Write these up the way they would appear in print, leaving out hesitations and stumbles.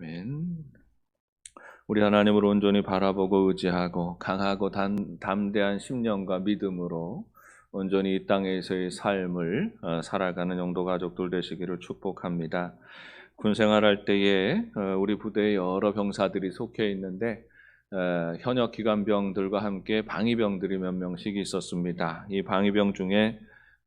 아멘. 우리 하나님을 온전히 바라보고 의지하고 강하고 담대한 심령과 믿음으로 온전히 이 땅에서의 삶을 살아가는 영도 가족들 되시기를 축복합니다. 군 생활할 때에 우리 부대에 여러 병사들이 속해 있는데 현역 기관병들과 함께 방위병들이 몇 명씩 있었습니다. 이 방위병 중에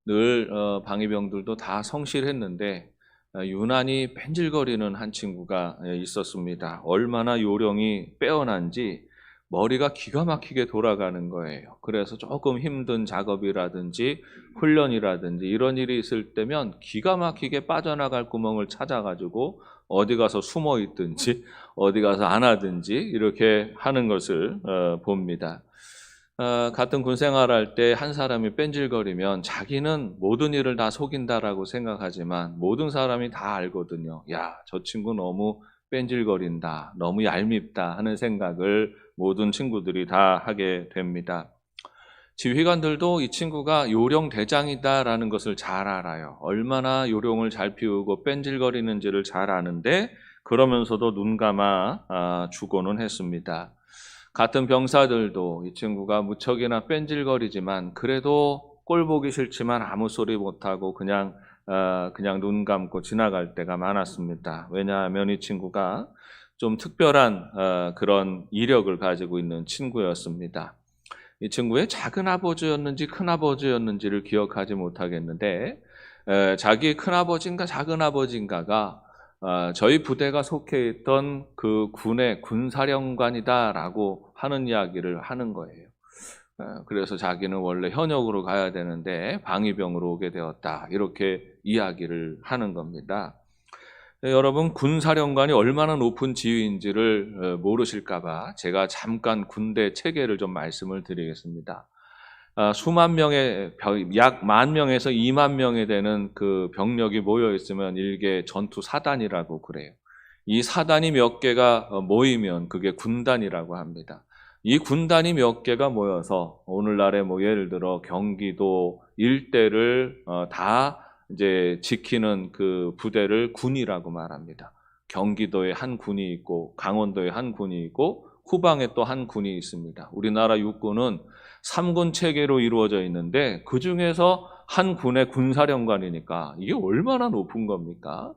늘 방위병들도 다 성실했는데 유난히 뺀질거리는 한 친구가 있었습니다. 얼마나 요령이 빼어난지 머리가 기가 막히게 돌아가는 거예요. 그래서 조금 힘든 작업이라든지 훈련이라든지 이런 일이 있을 때면 기가 막히게 빠져나갈 구멍을 찾아가지고 어디 가서 숨어 있든지 어디 가서 안 하든지 이렇게 하는 것을 봅니다. 같은 군 생활할 때 한 사람이 뺀질거리면 자기는 모든 일을 다 속인다라고 생각하지만 모든 사람이 다 알거든요. 야, 저 친구 너무 뺀질거린다, 너무 얄밉다 하는 생각을 모든 친구들이 다 하게 됩니다. 지휘관들도 이 친구가 요령 대장이다라는 것을 잘 알아요. 얼마나 요령을 잘 피우고 뺀질거리는지를 잘 아는데 그러면서도 눈 감아 주고는 했습니다. 같은 병사들도 이 친구가 무척이나 뺀질거리지만 그래도 꼴 보기 싫지만 아무 소리 못하고 그냥 눈 감고 지나갈 때가 많았습니다. 왜냐하면 이 친구가 좀 특별한 그런 이력을 가지고 있는 친구였습니다. 이 친구의 작은 아버지였는지 큰 아버지였는지를 기억하지 못하겠는데 자기 큰 아버지인가 작은 아버지인가가 저희 부대가 속해 있던 그 군의 군사령관이다라고 하는 이야기를 하는 거예요. 그래서 자기는 원래 현역으로 가야 되는데 방위병으로 오게 되었다. 이렇게 이야기를 하는 겁니다. 여러분, 군사령관이 얼마나 높은 지위인지를 모르실까 봐 제가 잠깐 군대 체계를 좀 말씀을 드리겠습니다. 수만 명의 약 10,000명에서 20,000명이 되는 그 병력이 모여 있으면 일개 전투 사단이라고 그래요. 이 사단이 몇 개가 모이면 그게 군단이라고 합니다. 이 군단이 몇 개가 모여서 오늘날에 예를 들어 경기도 일대를 다 이제 지키는 그 부대를 군이라고 말합니다. 경기도에 한 군이 있고 강원도에 한 군이 있고 후방에 또 한 군이 있습니다. 우리나라 육군은 3군 체계로 이루어져 있는데 그 중에서 한 군의 군사령관이니까 이게 얼마나 높은 겁니까?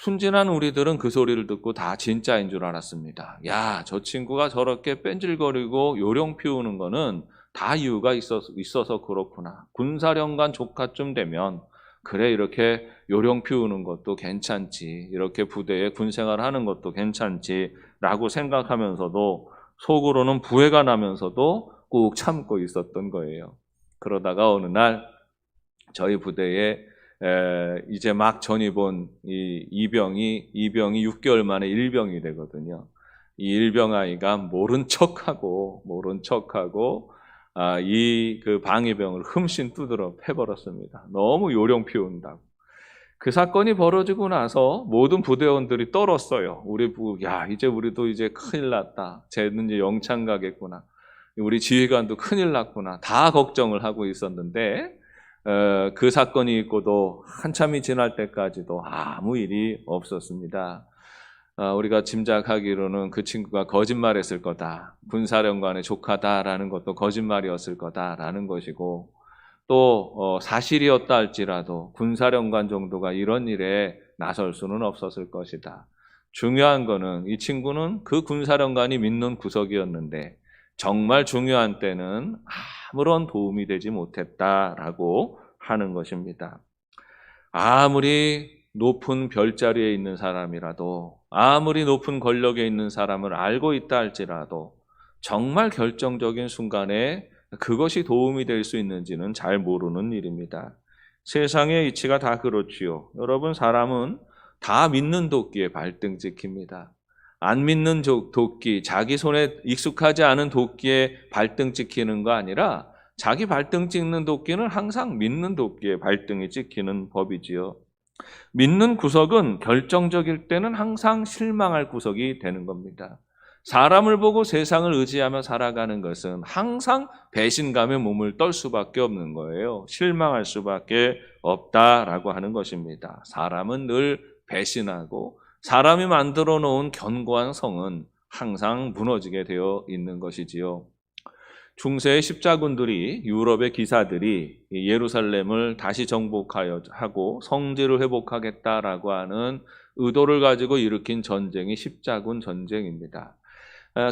순진한 우리들은 그 소리를 듣고 다 진짜인 줄 알았습니다. 야, 저 친구가 저렇게 뺀질거리고 요령 피우는 거는 다 이유가 있어서 그렇구나. 군사령관 조카쯤 되면 그래, 이렇게 요령 피우는 것도 괜찮지, 이렇게 부대에 군생활하는 것도 괜찮지 라고 생각하면서도 속으로는 부해가 나면서도 꾹 참고 있었던 거예요. 그러다가 어느 날 저희 부대에 이제 막 전입 온 이 이병이 6개월 만에 일병이 되거든요. 이 일병 아이가 모른 척하고 이 그 방위병을 흠씬 두드러 패버렸습니다. 너무 요령 피운다고. 그 사건이 벌어지고 나서 모든 부대원들이 떨었어요. 이제 우리도 이제 큰일 났다. 쟤는 이제 영창 가겠구나. 우리 지휘관도 큰일 났구나. 다 걱정을 하고 있었는데 그 사건이 있고도 한참이 지날 때까지도 아무 일이 없었습니다. 우리가 짐작하기로는 그 친구가 거짓말했을 거다. 군사령관의 조카다라는 것도 거짓말이었을 거다라는 것이고 또 사실이었다 할지라도 군사령관 정도가 이런 일에 나설 수는 없었을 것이다. 중요한 거는 이 친구는 그 군사령관이 믿는 구석이었는데 정말 중요한 때는 아무런 도움이 되지 못했다라고 하는 것입니다. 아무리 높은 별자리에 있는 사람이라도 아무리 높은 권력에 있는 사람을 알고 있다 할지라도 정말 결정적인 순간에 그것이 도움이 될 수 있는지는 잘 모르는 일입니다. 세상의 이치가 다 그렇지요. 여러분, 사람은 다 믿는 도끼에 발등 찍힙니다. 안 믿는 도끼, 자기 손에 익숙하지 않은 도끼에 발등 찍히는 거 아니라 자기 발등 찍는 도끼는 항상 믿는 도끼에 발등이 찍히는 법이지요. 믿는 구석은 결정적일 때는 항상 실망할 구석이 되는 겁니다. 사람을 보고 세상을 의지하며 살아가는 것은 항상 배신감에 몸을 떨 수밖에 없는 거예요. 실망할 수밖에 없다라고 하는 것입니다. 사람은 늘 배신하고 사람이 만들어 놓은 견고한 성은 항상 무너지게 되어 있는 것이지요. 중세의 십자군들이 유럽의 기사들이 예루살렘을 다시 정복하고 성지를 회복하겠다라고 하는 의도를 가지고 일으킨 전쟁이 십자군 전쟁입니다.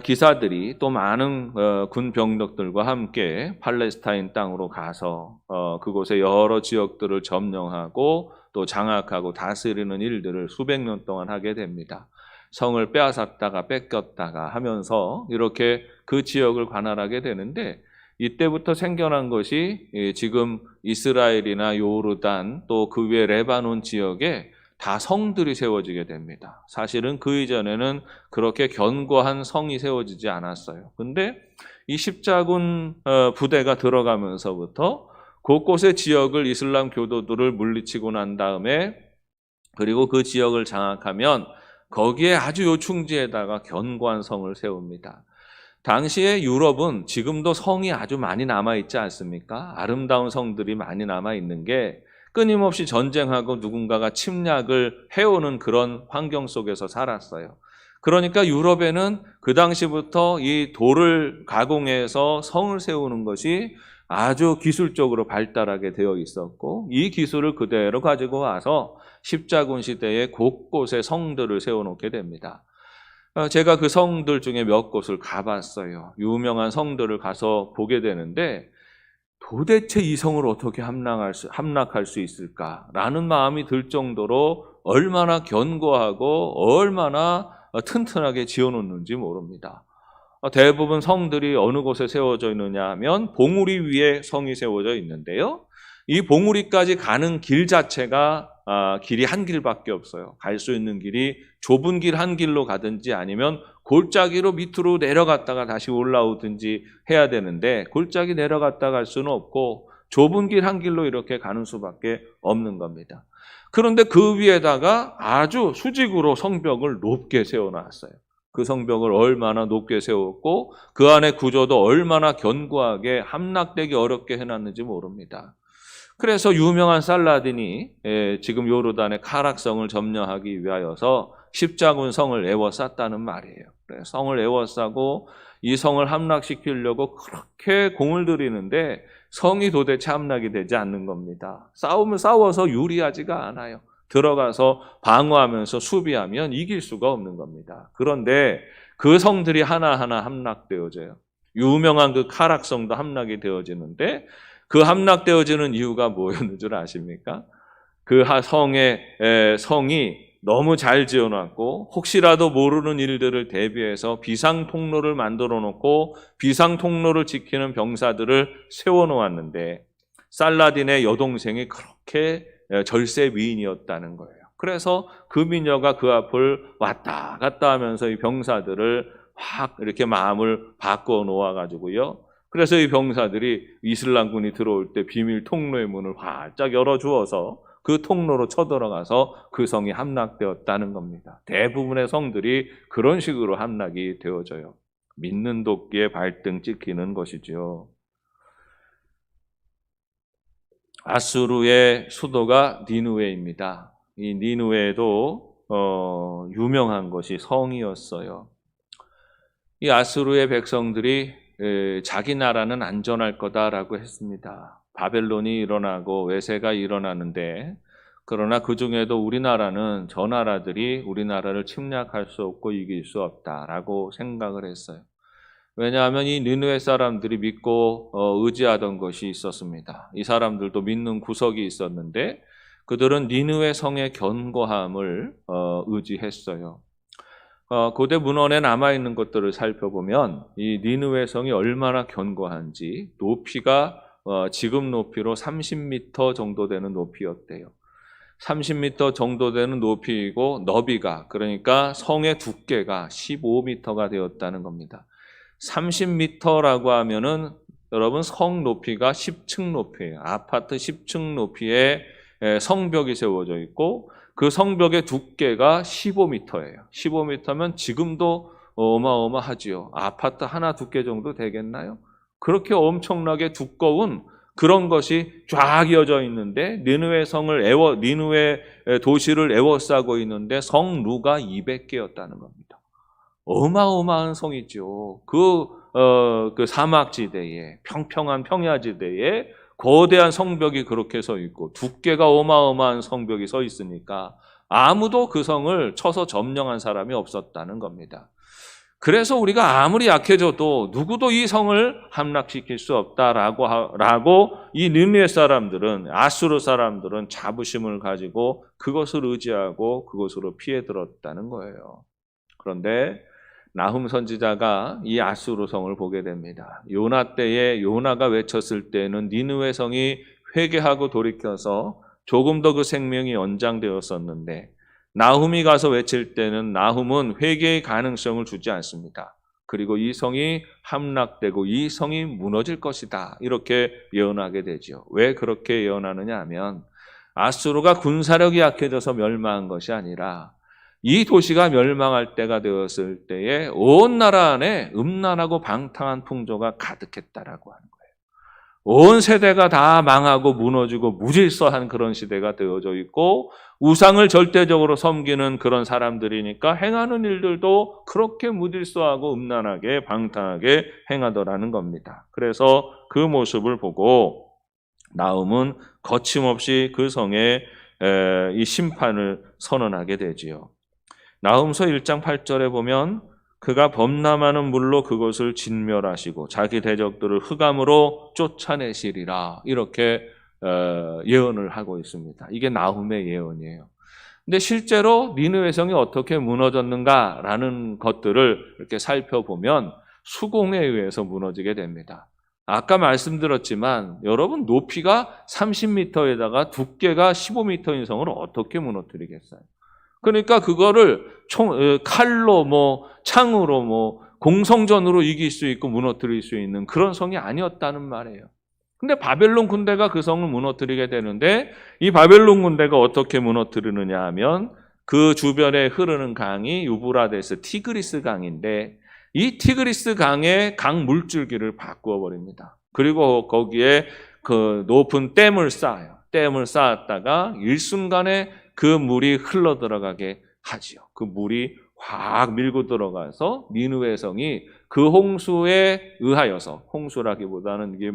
기사들이 또 많은 군 병력들과 함께 팔레스타인 땅으로 가서 그곳의 여러 지역들을 점령하고 또 장악하고 다스리는 일들을 수백 년 동안 하게 됩니다. 성을 빼앗았다가 뺏겼다가 하면서 이렇게 그 지역을 관할하게 되는데, 이때부터 생겨난 것이 지금 이스라엘이나 요르단 또 그 외 레바논 지역에 다 성들이 세워지게 됩니다. 사실은 그 이전에는 그렇게 견고한 성이 세워지지 않았어요. 근데 이 십자군 부대가 들어가면서부터 곳곳의 지역을 이슬람 교도들을 물리치고 난 다음에, 그리고 그 지역을 장악하면 거기에 아주 요충지에다가 견고한 성을 세웁니다. 당시에 유럽은 지금도 성이 아주 많이 남아있지 않습니까? 아름다운 성들이 많이 남아있는 게 끊임없이 전쟁하고 누군가가 침략을 해오는 그런 환경 속에서 살았어요. 그러니까 유럽에는 그 당시부터 이 돌을 가공해서 성을 세우는 것이 아주 기술적으로 발달하게 되어 있었고, 이 기술을 그대로 가지고 와서 십자군 시대에 곳곳에 성들을 세워놓게 됩니다. 제가 그 성들 중에 몇 곳을 가봤어요. 유명한 성들을 가서 보게 되는데, 도대체 이 성을 어떻게 함락할 수 있을까라는 마음이 들 정도로 얼마나 견고하고 얼마나 튼튼하게 지어놓는지 모릅니다. 대부분 성들이 어느 곳에 세워져 있느냐 하면 봉우리 위에 성이 세워져 있는데요. 이 봉우리까지 가는 길 자체가 길이 한 길밖에 없어요. 갈 수 있는 길이 좁은 길 한 길로 가든지 아니면 골짜기로 밑으로 내려갔다가 다시 올라오든지 해야 되는데, 골짜기 내려갔다 갈 수는 없고 좁은 길 한 길로 이렇게 가는 수밖에 없는 겁니다. 그런데 그 위에다가 아주 수직으로 성벽을 높게 세워놨어요. 그 성벽을 얼마나 높게 세웠고 그 안에 구조도 얼마나 견고하게 함락되기 어렵게 해놨는지 모릅니다. 그래서 유명한 살라딘이 지금 요르단의 카락성을 점령하기 위하여서 십자군 성을 에워쌌다는 말이에요. 성을 에워싸고 이 성을 함락시키려고 그렇게 공을 들이는데 성이 도대체 함락이 되지 않는 겁니다. 싸워서 유리하지가 않아요. 들어가서 방어하면서 수비하면 이길 수가 없는 겁니다. 그런데 그 성들이 하나하나 함락되어져요. 유명한 그 카락성도 함락이 되어지는데, 그 함락되어지는 이유가 뭐였는 줄 아십니까? 그 성이 너무 잘 지어놨고 혹시라도 모르는 일들을 대비해서 비상통로를 만들어 놓고 비상통로를 지키는 병사들을 세워놓았는데, 살라딘의 여동생이 그렇게 절세 미인이었다는 거예요. 그래서 그 미녀가 그 앞을 왔다 갔다 하면서 이 병사들을 확 이렇게 마음을 바꿔 놓아가지고요. 그래서 이 병사들이 이슬람군이 들어올 때 비밀 통로의 문을 활짝 열어주어서 그 통로로 쳐들어가서 그 성이 함락되었다는 겁니다. 대부분의 성들이 그런 식으로 함락이 되어져요. 믿는 도끼에 발등 찍히는 것이죠. 아수르의 수도가 니느웨입니다. 이 니느웨도 유명한 것이 성이었어요. 이 아수르의 백성들이 자기 나라는 안전할 거다라고 했습니다. 바벨론이 일어나고 외세가 일어나는데, 그러나 그 중에도 우리나라는 저 나라들이 우리나라를 침략할 수 없고 이길 수 없다라고 생각을 했어요. 왜냐하면 이 니느웨 사람들이 믿고 의지하던 것이 있었습니다. 이 사람들도 믿는 구석이 있었는데 그들은 니느웨 성의 견고함을 의지했어요. 고대 문헌에 남아있는 것들을 살펴보면 이 니느웨 성이 얼마나 견고한지, 높이가 지금 높이로 30m 정도 되는 높이였대요. 30m 정도 되는 높이이고 너비가, 그러니까 성의 두께가 15m가 되었다는 겁니다. 30m라고 하면은 여러분 성 높이가 10층 높이에요. 아파트 10층 높이의 성벽이 세워져 있고 그 성벽의 두께가 15m예요. 15m면 지금도 어마어마하지요. 아파트 하나 두께 정도 되겠나요? 그렇게 엄청나게 두꺼운 그런 것이 쫙 이어져 있는데 니느웨 도시를 에워싸고 있는데 성루가 200개였다는 겁니다. 어마어마한 성이죠. 그 사막지대에, 평평한 평야지대에 거대한 성벽이 그렇게 서 있고 두께가 어마어마한 성벽이 서 있으니까 아무도 그 성을 쳐서 점령한 사람이 없었다는 겁니다. 그래서 우리가 아무리 약해져도 누구도 이 성을 함락시킬 수 없다라고 이 느느웨 사람들은, 아수르 사람들은 자부심을 가지고 그것을 의지하고 그것으로 피해들었다는 거예요. 그런데 나훔 선지자가 이 아수르 성을 보게 됩니다. 요나 때에 요나가 외쳤을 때는 니느웨 성이 회개하고 돌이켜서 조금 더 그 생명이 연장되었었는데 나훔이 가서 외칠 때는 나훔은 회개의 가능성을 주지 않습니다. 그리고 이 성이 함락되고 이 성이 무너질 것이다, 이렇게 예언하게 되죠. 왜 그렇게 예언하느냐 하면 아수르가 군사력이 약해져서 멸망한 것이 아니라 이 도시가 멸망할 때가 되었을 때에 온 나라 안에 음란하고 방탕한 풍조가 가득했다라고 하는 거예요. 온 세대가 다 망하고 무너지고 무질서한 그런 시대가 되어져 있고 우상을 절대적으로 섬기는 그런 사람들이니까 행하는 일들도 그렇게 무질서하고 음란하게 방탕하게 행하더라는 겁니다. 그래서 그 모습을 보고 나훔은 거침없이 그 성에 이 심판을 선언하게 되지요. 나훔서 1장 8절에 보면 그가 범람하는 물로 그것을 진멸하시고 자기 대적들을 흑암으로 쫓아내시리라, 이렇게 예언을 하고 있습니다. 이게 나훔의 예언이에요. 근데 실제로 니느웨 성이 어떻게 무너졌는가라는 것들을 이렇게 살펴보면 수공에 의해서 무너지게 됩니다. 아까 말씀드렸지만 여러분, 높이가 30m에다가 두께가 15m인 성을 어떻게 무너뜨리겠어요? 그러니까 그거를 칼로 창으로 공성전으로 이길 수 있고 무너뜨릴 수 있는 그런 성이 아니었다는 말이에요. 근데 바벨론 군대가 그 성을 무너뜨리게 되는데 이 바벨론 군대가 어떻게 무너뜨리느냐 하면 그 주변에 흐르는 강이 유브라데스 티그리스 강인데 이 티그리스 강의 강 물줄기를 바꾸어 버립니다. 그리고 거기에 그 높은 댐을 쌓아요. 댐을 쌓았다가 일순간에 그 물이 흘러 들어가게 하지요. 그 물이 확 밀고 들어가서 니느웨 성이 그 홍수에 의하여서, 홍수라기보다는 이게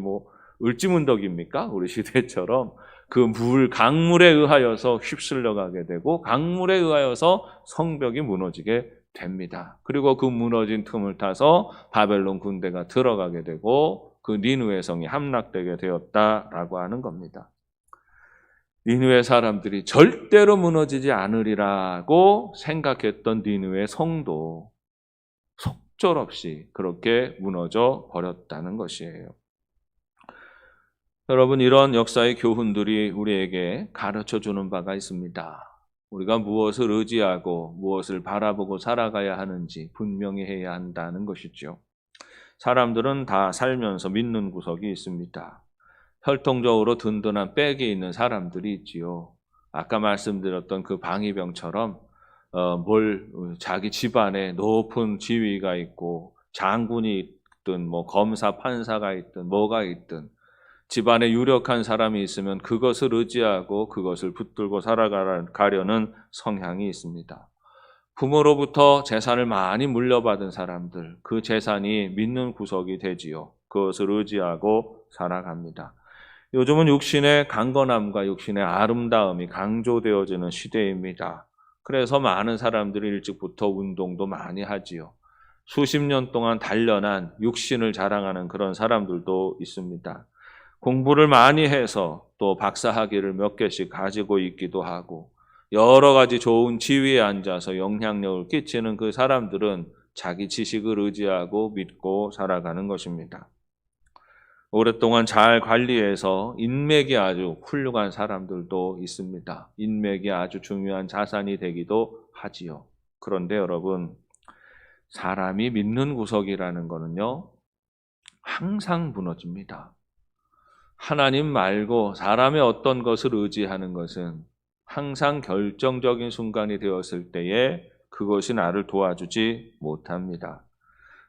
을지문덕입니까? 우리 시대처럼 그 강물에 의하여서 휩쓸려 가게 되고 강물에 의하여서 성벽이 무너지게 됩니다. 그리고 그 무너진 틈을 타서 바벨론 군대가 들어가게 되고 그 니느웨 성이 함락되게 되었다라고 하는 겁니다. 니느웨 사람들이 절대로 무너지지 않으리라고 생각했던 니느웨 성도 속절없이 그렇게 무너져 버렸다는 것이에요. 여러분, 이런 역사의 교훈들이 우리에게 가르쳐주는 바가 있습니다. 우리가 무엇을 의지하고 무엇을 바라보고 살아가야 하는지 분명히 해야 한다는 것이죠. 사람들은 다 살면서 믿는 구석이 있습니다. 혈통적으로 든든한 백이 있는 사람들이 있지요. 아까 말씀드렸던 그 방위병처럼 자기 집안에 높은 지위가 있고 장군이 있든 검사 판사가 있든 뭐가 있든 집안에 유력한 사람이 있으면 그것을 의지하고 그것을 붙들고 살아가려는 성향이 있습니다. 부모로부터 재산을 많이 물려받은 사람들, 그 재산이 믿는 구석이 되지요. 그것을 의지하고 살아갑니다. 요즘은 육신의 강건함과 육신의 아름다움이 강조되어지는 시대입니다. 그래서 많은 사람들이 일찍부터 운동도 많이 하지요. 수십 년 동안 단련한 육신을 자랑하는 그런 사람들도 있습니다. 공부를 많이 해서 또 박사학위를 몇 개씩 가지고 있기도 하고 여러 가지 좋은 지위에 앉아서 영향력을 끼치는 그 사람들은 자기 지식을 의지하고 믿고 살아가는 것입니다. 오랫동안 잘 관리해서 인맥이 아주 훌륭한 사람들도 있습니다. 인맥이 아주 중요한 자산이 되기도 하지요. 그런데 여러분, 사람이 믿는 구석이라는 거는요, 항상 무너집니다. 하나님 말고 사람의 어떤 것을 의지하는 것은 항상 결정적인 순간이 되었을 때에 그것이 나를 도와주지 못합니다.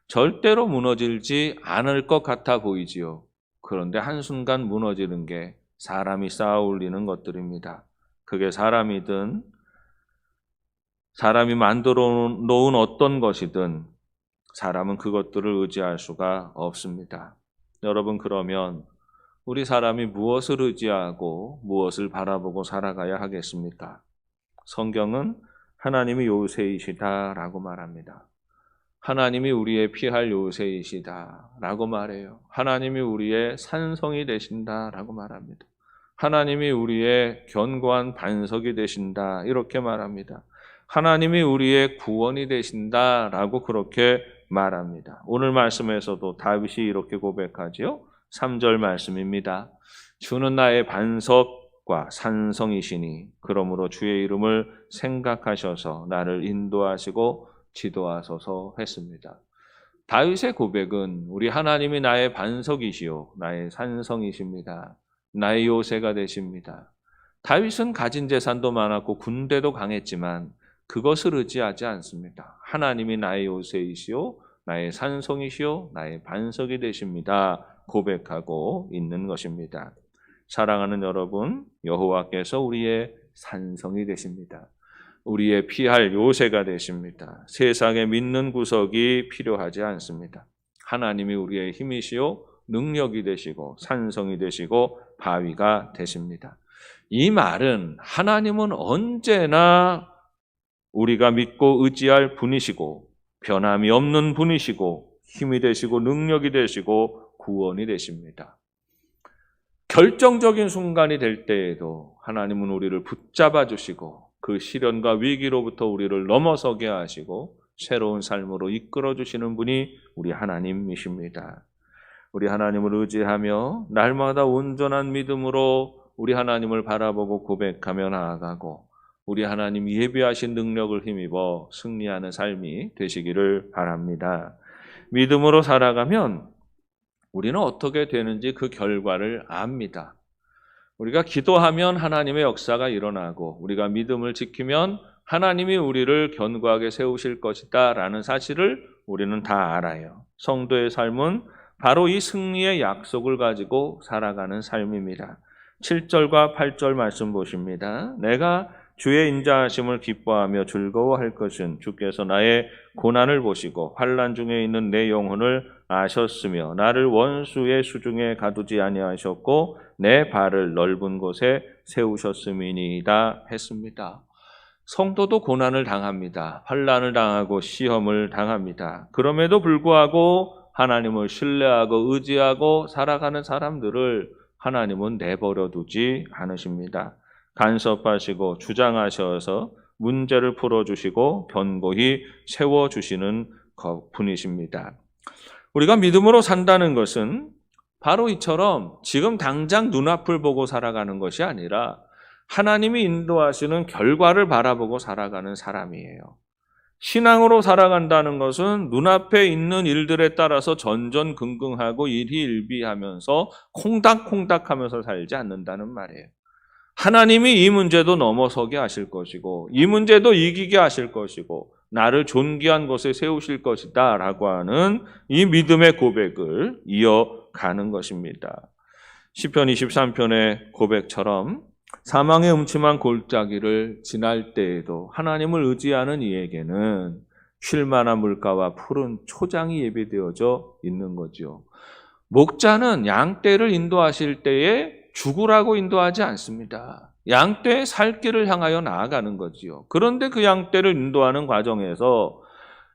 절대로 무너지지 않을 것 같아 보이지요. 그런데 한순간 무너지는 게 사람이 쌓아 올리는 것들입니다. 그게 사람이든 사람이 만들어 놓은 어떤 것이든 사람은 그것들을 의지할 수가 없습니다. 여러분, 그러면 우리 사람이 무엇을 의지하고 무엇을 바라보고 살아가야 하겠습니까? 성경은 하나님이 요새이시다라고 말합니다. 하나님이 우리의 피할 요새이시다라고 말해요. 하나님이 우리의 산성이 되신다라고 말합니다. 하나님이 우리의 견고한 반석이 되신다 이렇게 말합니다. 하나님이 우리의 구원이 되신다라고 그렇게 말합니다. 오늘 말씀에서도 다윗이 이렇게 고백하지요. 3절 말씀입니다. 주는 나의 반석과 산성이시니 그러므로 주의 이름을 생각하셔서 나를 인도하시고 지도하소서 했습니다. 다윗의 고백은 우리 하나님이 나의 반석이시요 나의 산성이십니다. 나의 요새가 되십니다. 다윗은 가진 재산도 많았고 군대도 강했지만 그것을 의지하지 않습니다. 하나님이 나의 요새이시요 나의 산성이시요 나의 반석이 되십니다. 고백하고 있는 것입니다. 사랑하는 여러분, 여호와께서 우리의 산성이 되십니다. 우리의 피할 요새가 되십니다. 세상에 믿는 구석이 필요하지 않습니다. 하나님이 우리의 힘이시요 능력이 되시고 산성이 되시고 바위가 되십니다. 이 말은 하나님은 언제나 우리가 믿고 의지할 분이시고 변함이 없는 분이시고 힘이 되시고 능력이 되시고 구원이 되십니다. 결정적인 순간이 될 때에도 하나님은 우리를 붙잡아 주시고 그 시련과 위기로부터 우리를 넘어서게 하시고 새로운 삶으로 이끌어 주시는 분이 우리 하나님이십니다. 우리 하나님을 의지하며 날마다 온전한 믿음으로 우리 하나님을 바라보고 고백하며 나아가고 우리 하나님 예비하신 능력을 힘입어 승리하는 삶이 되시기를 바랍니다. 믿음으로 살아가면 우리는 어떻게 되는지 그 결과를 압니다. 우리가 기도하면 하나님의 역사가 일어나고 우리가 믿음을 지키면 하나님이 우리를 견고하게 세우실 것이다 라는 사실을 우리는 다 알아요. 성도의 삶은 바로 이 승리의 약속을 가지고 살아가는 삶입니다. 7절과 8절 말씀 보십니다. 내가 주의 인자하심을 기뻐하며 즐거워할 것은 주께서 나의 고난을 보시고 환난 중에 있는 내 영혼을 아셨으며 나를 원수의 수중에 가두지 아니하셨고 내 발을 넓은 곳에 세우셨음이니이다 했습니다. 성도도 고난을 당합니다. 환난을 당하고 시험을 당합니다. 그럼에도 불구하고 하나님을 신뢰하고 의지하고 살아가는 사람들을 하나님은 내버려 두지 않으십니다. 간섭하시고 주장하셔서 문제를 풀어주시고 견고히 세워주시는 분이십니다. 우리가 믿음으로 산다는 것은 바로 이처럼 지금 당장 눈앞을 보고 살아가는 것이 아니라 하나님이 인도하시는 결과를 바라보고 살아가는 사람이에요. 신앙으로 살아간다는 것은 눈앞에 있는 일들에 따라서 전전긍긍하고 일희일비하면서 콩닥콩닥하면서 살지 않는다는 말이에요. 하나님이 이 문제도 넘어서게 하실 것이고 이 문제도 이기게 하실 것이고 나를 존귀한 곳에 세우실 것이다 라고 하는 이 믿음의 고백을 이어가는 것입니다. 시편 23편의 고백처럼 사망의 음침한 골짜기를 지날 때에도 하나님을 의지하는 이에게는 쉴 만한 물가와 푸른 초장이 예비되어져 있는 거죠. 목자는 양떼를 인도하실 때에 죽으라고 인도하지 않습니다. 양떼의 살 길을 향하여 나아가는 거지요. 그런데 그 양떼를 인도하는 과정에서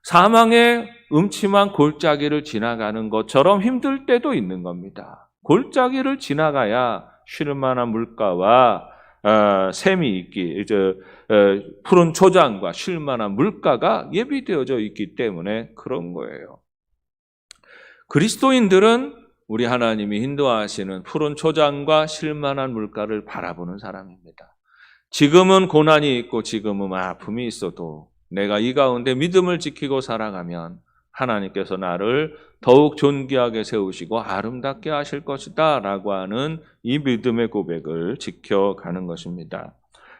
사망의 음침한 골짜기를 지나가는 것처럼 힘들 때도 있는 겁니다. 골짜기를 지나가야 쉴 만한 물가와 샘이 있기, 푸른 초장과 쉴 만한 물가가 예비되어져 있기 때문에 그런 거예요. 그리스도인들은 우리 하나님이 인도하시는 푸른 초장과 쉴 만한 물가를 바라보는 사람입니다. 지금은 고난이 있고 지금은 아픔이 있어도 내가 이 가운데 믿음을 지키고 살아가면 하나님께서 나를 더욱 존귀하게 세우시고 아름답게 하실 것이다 라고 하는 이 믿음의 고백을 지켜가는 것입니다.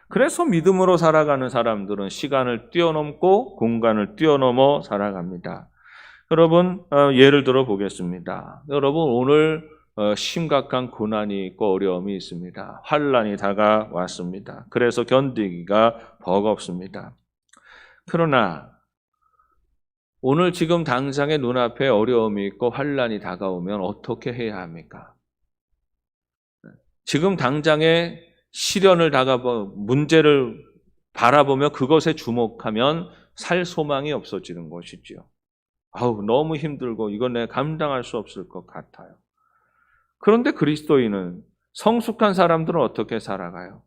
그래서 믿음으로 살아가는 사람들은 시간을 뛰어넘고 공간을 뛰어넘어 살아갑니다. 여러분, 예를 들어 보겠습니다. 여러분, 오늘 심각한 고난이 있고 어려움이 있습니다. 환난이 다가왔습니다. 그래서 견디기가 버겁습니다. 그러나 오늘 지금 당장의 눈앞에 어려움이 있고 환난이 다가오면 어떻게 해야 합니까? 지금 당장의 시련을 문제를 바라보며 그것에 주목하면 살 소망이 없어지는 것이지요. 너무 힘들고 이건 내가 감당할 수 없을 것 같아요. 그런데 그리스도인은, 성숙한 사람들은 어떻게 살아가요?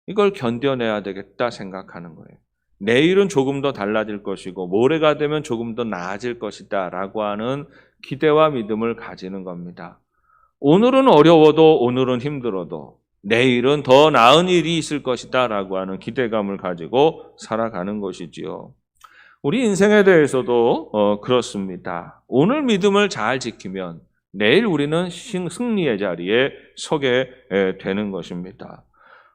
이걸 견뎌내야 되겠다 생각하는 거예요. 내일은 조금 더 달라질 것이고 모레가 되면 조금 더 나아질 것이다 라고 하는 기대와 믿음을 가지는 겁니다. 오늘은 어려워도, 오늘은 힘들어도 내일은 더 나은 일이 있을 것이다 라고 하는 기대감을 가지고 살아가는 것이지요. 우리 인생에 대해서도 그렇습니다. 오늘 믿음을 잘 지키면 내일 우리는 승리의 자리에 서게 되는 것입니다.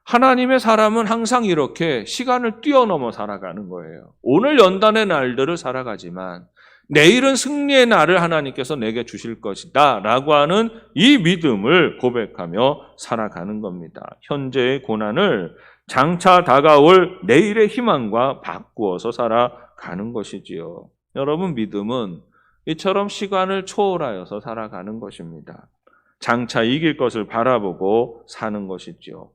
하나님의 사람은 항상 이렇게 시간을 뛰어넘어 살아가는 거예요. 오늘 연단의 날들을 살아가지만 내일은 승리의 날을 하나님께서 내게 주실 것이다 라고 하는 이 믿음을 고백하며 살아가는 겁니다. 현재의 고난을 장차 다가올 내일의 희망과 바꾸어서 살아가는 것이지요. 여러분, 믿음은 이처럼 시간을 초월하여서 살아가는 것입니다. 장차 이길 것을 바라보고 사는 것이지요.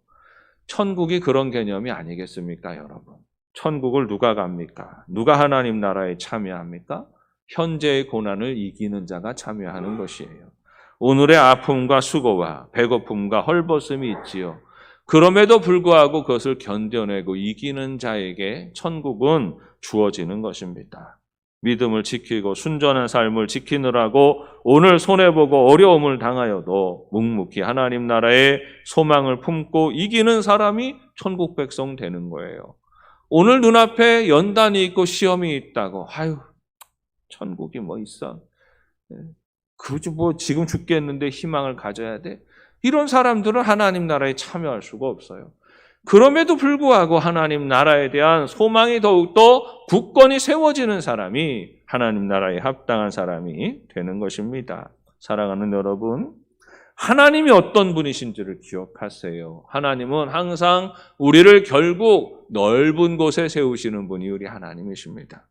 천국이 그런 개념이 아니겠습니까, 여러분? 천국을 누가 갑니까? 누가 하나님 나라에 참여합니까? 현재의 고난을 이기는 자가 참여하는 것이에요. 오늘의 아픔과 수고와 배고픔과 헐벗음이 있지요. 그럼에도 불구하고 그것을 견뎌내고 이기는 자에게 천국은 주어지는 것입니다. 믿음을 지키고 순전한 삶을 지키느라고 오늘 손해보고 어려움을 당하여도 묵묵히 하나님 나라의 소망을 품고 이기는 사람이 천국 백성 되는 거예요. 오늘 눈앞에 연단이 있고 시험이 있다고 천국이 뭐 있어? 그저 뭐 지금 죽겠는데 희망을 가져야 돼? 이런 사람들은 하나님 나라에 참여할 수가 없어요. 그럼에도 불구하고 하나님 나라에 대한 소망이 더욱더 굳건히 세워지는 사람이 하나님 나라에 합당한 사람이 되는 것입니다. 사랑하는 여러분, 하나님이 어떤 분이신지를 기억하세요. 하나님은 항상 우리를 결국 넓은 곳에 세우시는 분이 우리 하나님이십니다.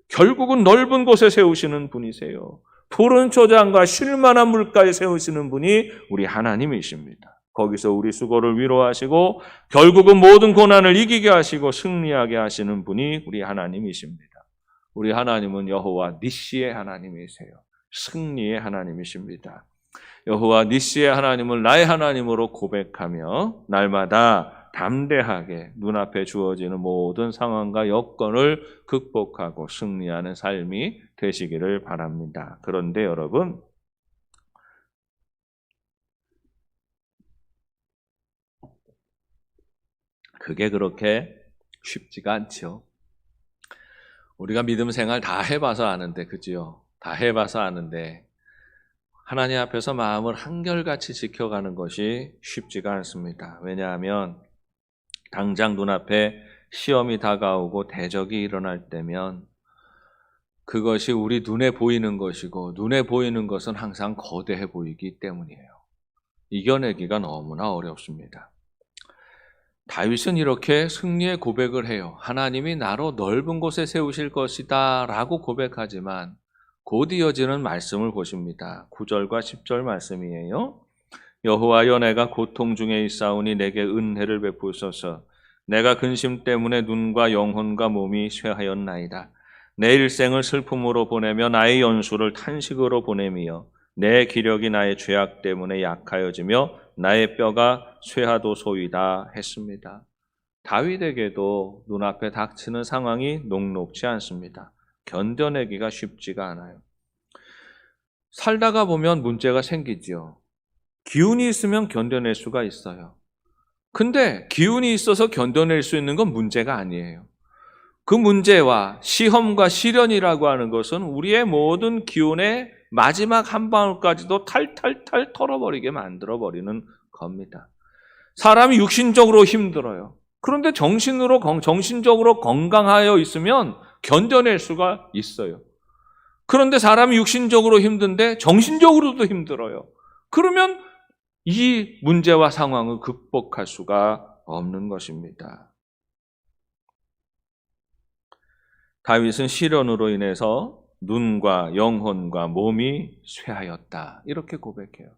결국은 넓은 곳에 세우시는 분이세요. 푸른 초장과 쉴만한 물가에 세우시는 분이 우리 하나님이십니다. 거기서 우리 수고를 위로하시고 결국은 모든 고난을 이기게 하시고 승리하게 하시는 분이 우리 하나님이십니다. 우리 하나님은 여호와 니시의 하나님이세요. 승리의 하나님이십니다. 여호와 니시의 하나님을 나의 하나님으로 고백하며 날마다 담대하게 눈앞에 주어지는 모든 상황과 여건을 극복하고 승리하는 삶이 되시기를 바랍니다. 그런데 여러분, 그게 그렇게 쉽지가 않죠. 우리가 믿음 생활 다 해봐서 아는데, 그지요? 다 해봐서 아는데 하나님 앞에서 마음을 한결같이 지켜가는 것이 쉽지가 않습니다. 왜냐하면 당장 눈앞에 시험이 다가오고 대적이 일어날 때면 그것이 우리 눈에 보이는 것이고 눈에 보이는 것은 항상 거대해 보이기 때문이에요. 이겨내기가 너무나 어렵습니다. 다윗은 이렇게 승리의 고백을 해요. 하나님이 나로 넓은 곳에 세우실 것이다 라고 고백하지만 곧 이어지는 말씀을 보십니다. 9절과 10절 말씀이에요. 여호와여, 내가 고통 중에 있사오니 내게 은혜를 베푸소서. 내가 근심 때문에 눈과 영혼과 몸이 쇠하였나이다. 내 일생을 슬픔으로 보내며 나의 연수를 탄식으로 보내며 내 기력이 나의 죄악 때문에 약하여지며 나의 뼈가 쇠하도소이다 했습니다. 다윗에게도 눈앞에 닥치는 상황이 녹록지 않습니다. 견뎌내기가 쉽지가 않아요. 살다가 보면 문제가 생기지요. 기운이 있으면 견뎌낼 수가 있어요. 근데 기운이 있어서 견뎌낼 수 있는 건 문제가 아니에요. 그 문제와 시험과 시련이라고 하는 것은 우리의 모든 기운의 마지막 한 방울까지도 탈탈탈 털어버리게 만들어버리는 겁니다. 사람이 육신적으로 힘들어요. 그런데 정신적으로 건강하여 있으면 견뎌낼 수가 있어요. 그런데 사람이 육신적으로 힘든데 정신적으로도 힘들어요. 그러면 이 문제와 상황을 극복할 수가 없는 것입니다. 다윗은 시련으로 인해서 눈과 영혼과 몸이 쇠하였다. 이렇게 고백해요.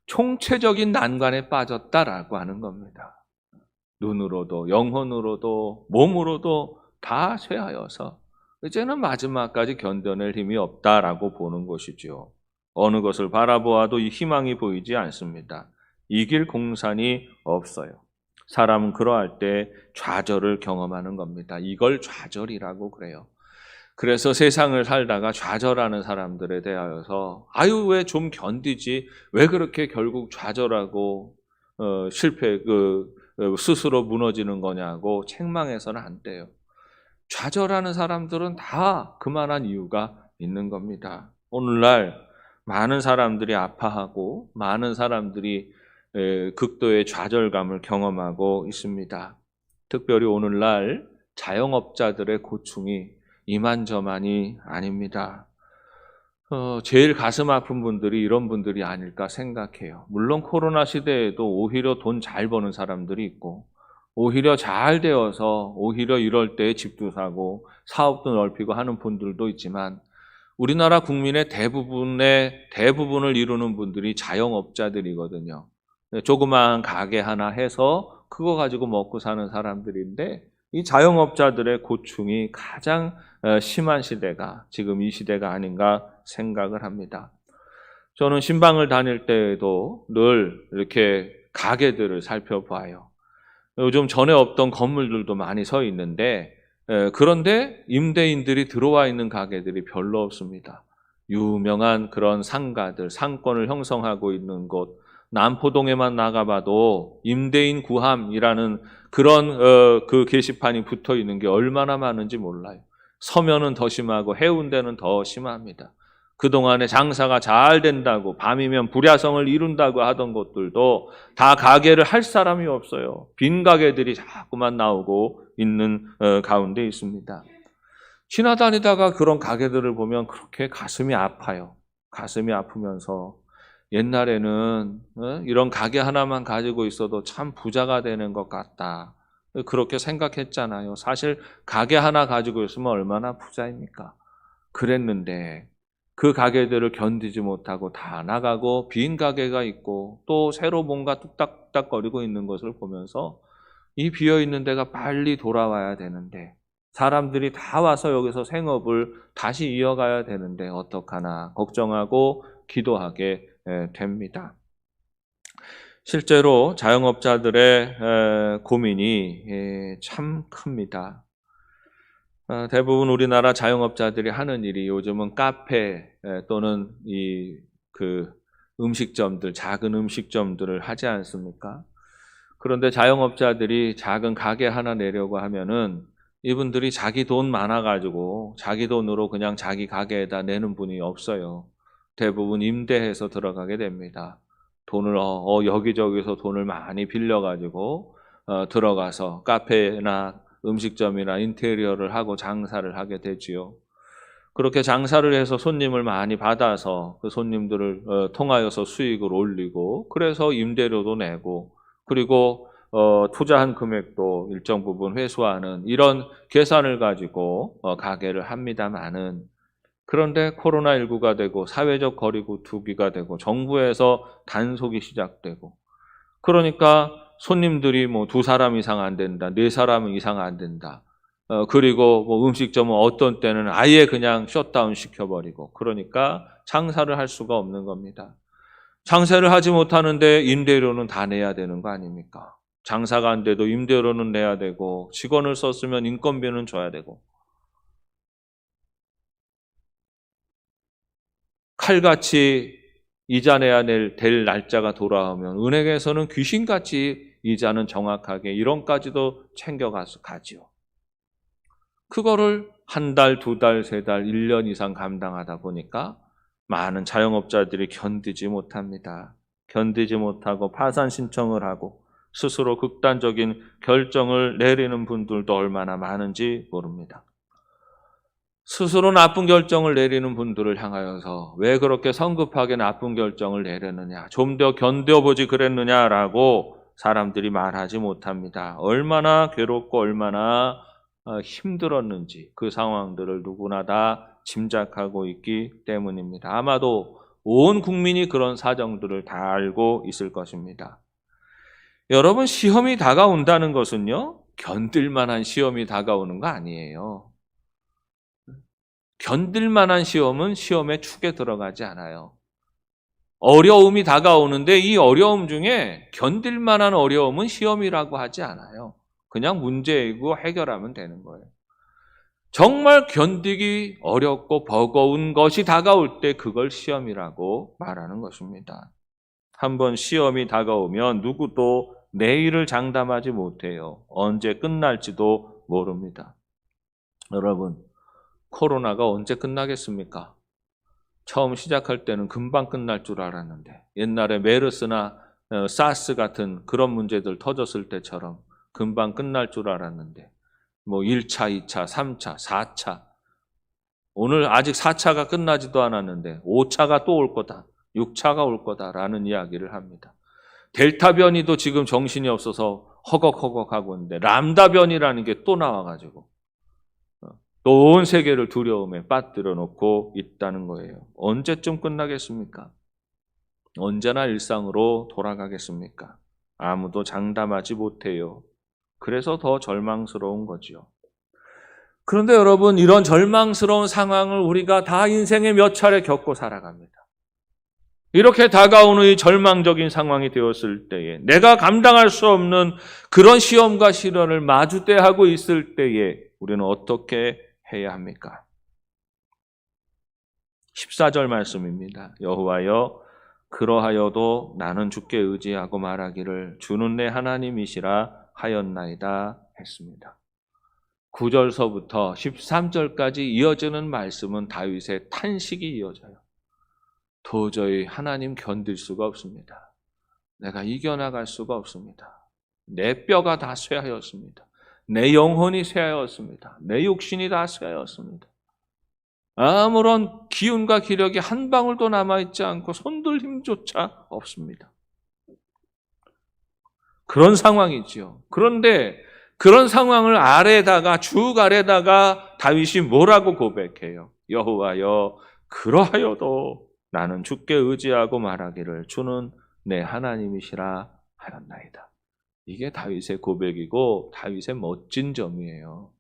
총체적인 난관에 빠졌다라고 하는 겁니다. 눈으로도 영혼으로도 몸으로도 다 쇠하여서 이제는 마지막까지 견뎌낼 힘이 없다라고 보는 것이죠. 어느 것을 바라보아도 이 희망이 보이지 않습니다. 이길 공산이 없어요. 사람은 그러할 때 좌절을 경험하는 겁니다. 이걸 좌절이라고 그래요. 그래서 세상을 살다가 좌절하는 사람들에 대하여서 아유 왜 좀 견디지? 왜 그렇게 결국 좌절하고 실패 스스로 무너지는 거냐고 책망해서는 안 돼요. 좌절하는 사람들은 다 그만한 이유가 있는 겁니다. 오늘날 많은 사람들이 아파하고 많은 사람들이 극도의 좌절감을 경험하고 있습니다. 특별히 오늘날 자영업자들의 고충이 이만저만이 아닙니다. 제일 가슴 아픈 분들이 이런 분들이 아닐까 생각해요. 물론 코로나 시대에도 오히려 돈 잘 버는 사람들이 있고 오히려 잘 되어서 오히려 이럴 때 집도 사고 사업도 넓히고 하는 분들도 있지만 우리나라 국민의 대부분을 이루는 분들이 자영업자들이거든요. 조그마한 가게 하나 해서 그거 가지고 먹고 사는 사람들인데 이 자영업자들의 고충이 가장 심한 시대가 지금 이 시대가 아닌가 생각을 합니다. 저는 신방을 다닐 때에도 늘 이렇게 가게들을 살펴봐요. 요즘 전에 없던 건물들도 많이 서 있는데 그런데 임대인들이 들어와 있는 가게들이 별로 없습니다. 유명한 그런 상가들, 상권을 형성하고 있는 곳, 남포동에만 나가봐도 임대인 구함이라는 그런 그 게시판이 붙어 있는 게 얼마나 많은지 몰라요. 서면은 더 심하고 해운대는 더 심합니다. 그동안에 장사가 잘 된다고 밤이면 불야성을 이룬다고 하던 곳들도 다 가게를 할 사람이 없어요. 빈 가게들이 자꾸만 나오고 있는 가운데 있습니다. 지나다니다가 그런 가게들을 보면 그렇게 가슴이 아파요. 가슴이 아프면서 옛날에는 이런 가게 하나만 가지고 있어도 참 부자가 되는 것 같다. 그렇게 생각했잖아요. 사실 가게 하나 가지고 있으면 얼마나 부자입니까? 그랬는데 그 가게들을 견디지 못하고 다 나가고 빈 가게가 있고 또 새로 뭔가 뚝딱뚝딱거리고 있는 것을 보면서 이 비어있는 데가 빨리 돌아와야 되는데 사람들이 다 와서 여기서 생업을 다시 이어가야 되는데 어떡하나 걱정하고 기도하게 됩니다. 실제로 자영업자들의 고민이 참 큽니다. 대부분 우리나라 자영업자들이 하는 일이 요즘은 카페 또는 음식점들, 작은 음식점들을 하지 않습니까? 그런데 자영업자들이 작은 가게 하나 내려고 하면은 이분들이 자기 돈 많아가지고 자기 돈으로 그냥 자기 가게에다 내는 분이 없어요. 대부분 임대해서 들어가게 됩니다. 돈을 여기저기서 돈을 많이 빌려가지고 들어가서 카페나 음식점이나 인테리어를 하고 장사를 하게 되지요. 그렇게 장사를 해서 손님을 많이 받아서 그 손님들을 통하여서 수익을 올리고 그래서 임대료도 내고 그리고 투자한 금액도 일정 부분 회수하는 이런 계산을 가지고 가게를 합니다마는 그런데 코로나19가 되고 사회적 거리두기가 되고 정부에서 단속이 시작되고 그러니까 손님들이 뭐 2사람 이상 안 된다, 4사람 이상 안 된다. 그리고 뭐 음식점은 어떤 때는 아예 그냥 셧다운 시켜버리고 그러니까 장사를 할 수가 없는 겁니다. 장사를 하지 못하는데 임대료는 다 내야 되는 거 아닙니까? 장사가 안 돼도 임대료는 내야 되고 직원을 썼으면 인건비는 줘야 되고 칼같이 이자 내야 될 날짜가 돌아오면 은행에서는 귀신같이 이자는 정확하게 1원까지도 챙겨가지요. 그거를 1달, 2달, 3달, 1년 이상 감당하다 보니까 많은 자영업자들이 견디지 못합니다. 견디지 못하고 파산 신청을 하고 스스로 극단적인 결정을 내리는 분들도 얼마나 많은지 모릅니다. 스스로 나쁜 결정을 내리는 분들을 향하여서 왜 그렇게 성급하게 나쁜 결정을 내렸느냐, 좀 더 견뎌보지 그랬느냐라고 사람들이 말하지 못합니다. 얼마나 괴롭고 얼마나 힘들었는지 그 상황들을 누구나 다 짐작하고 있기 때문입니다. 아마도 온 국민이 그런 사정들을 다 알고 있을 것입니다. 여러분, 시험이 다가온다는 것은요, 견딜 만한 시험이 다가오는 거 아니에요. 견딜 만한 시험은 시험의 축에 들어가지 않아요. 어려움이 다가오는데 이 어려움 중에 견딜 만한 어려움은 시험이라고 하지 않아요. 그냥 문제이고 해결하면 되는 거예요. 정말 견디기 어렵고 버거운 것이 다가올 때 그걸 시험이라고 말하는 것입니다. 한번 시험이 다가오면 누구도 내일을 장담하지 못해요. 언제 끝날지도 모릅니다. 여러분, 코로나가 언제 끝나겠습니까? 처음 시작할 때는 금방 끝날 줄 알았는데, 옛날에 메르스나 사스 같은 그런 문제들 터졌을 때처럼 금방 끝날 줄 알았는데, 뭐 1차, 2차, 3차, 4차, 오늘 아직 4차가 끝나지도 않았는데 5차가 또 올 거다, 6차가 올 거다라는 이야기를 합니다. 델타 변이도 지금 정신이 없어서 허걱허걱하고 있는데 람다 변이라는 게 또 나와가지고 또 온 세계를 두려움에 빠뜨려 놓고 있다는 거예요. 언제쯤 끝나겠습니까? 언제나 일상으로 돌아가겠습니까? 아무도 장담하지 못해요. 그래서 더 절망스러운 거지요. 그런데 여러분, 이런 절망스러운 상황을 우리가 다 인생에 몇 차례 겪고 살아갑니다. 이렇게 다가오는 이 절망적인 상황이 되었을 때에, 내가 감당할 수 없는 그런 시험과 시련을 마주대하고 있을 때에 우리는 어떻게 해야 합니까? 14절 말씀입니다. 여호와여, 그러하여도 나는 주께 의지하고 말하기를 주는 내 하나님이시라 하였나이다 했습니다. 9절서부터 13절까지 이어지는 말씀은 다윗의 탄식이 이어져요. 도저히 하나님 견딜 수가 없습니다. 내가 이겨나갈 수가 없습니다. 내 뼈가 다 쇠하였습니다. 내 영혼이 쇠하였습니다. 내 육신이 다 쇠하였습니다. 아무런 기운과 기력이 한 방울도 남아있지 않고 손들 힘조차 없습니다. 그런 상황이지요. 그런데 그런 상황을 쭉 아래다가 다윗이 뭐라고 고백해요? 여호와여, 그러하여도 나는 주께 의지하고 말하기를 주는 내 하나님이시라 하였나이다. 이게 다윗의 고백이고 다윗의 멋진 점이에요.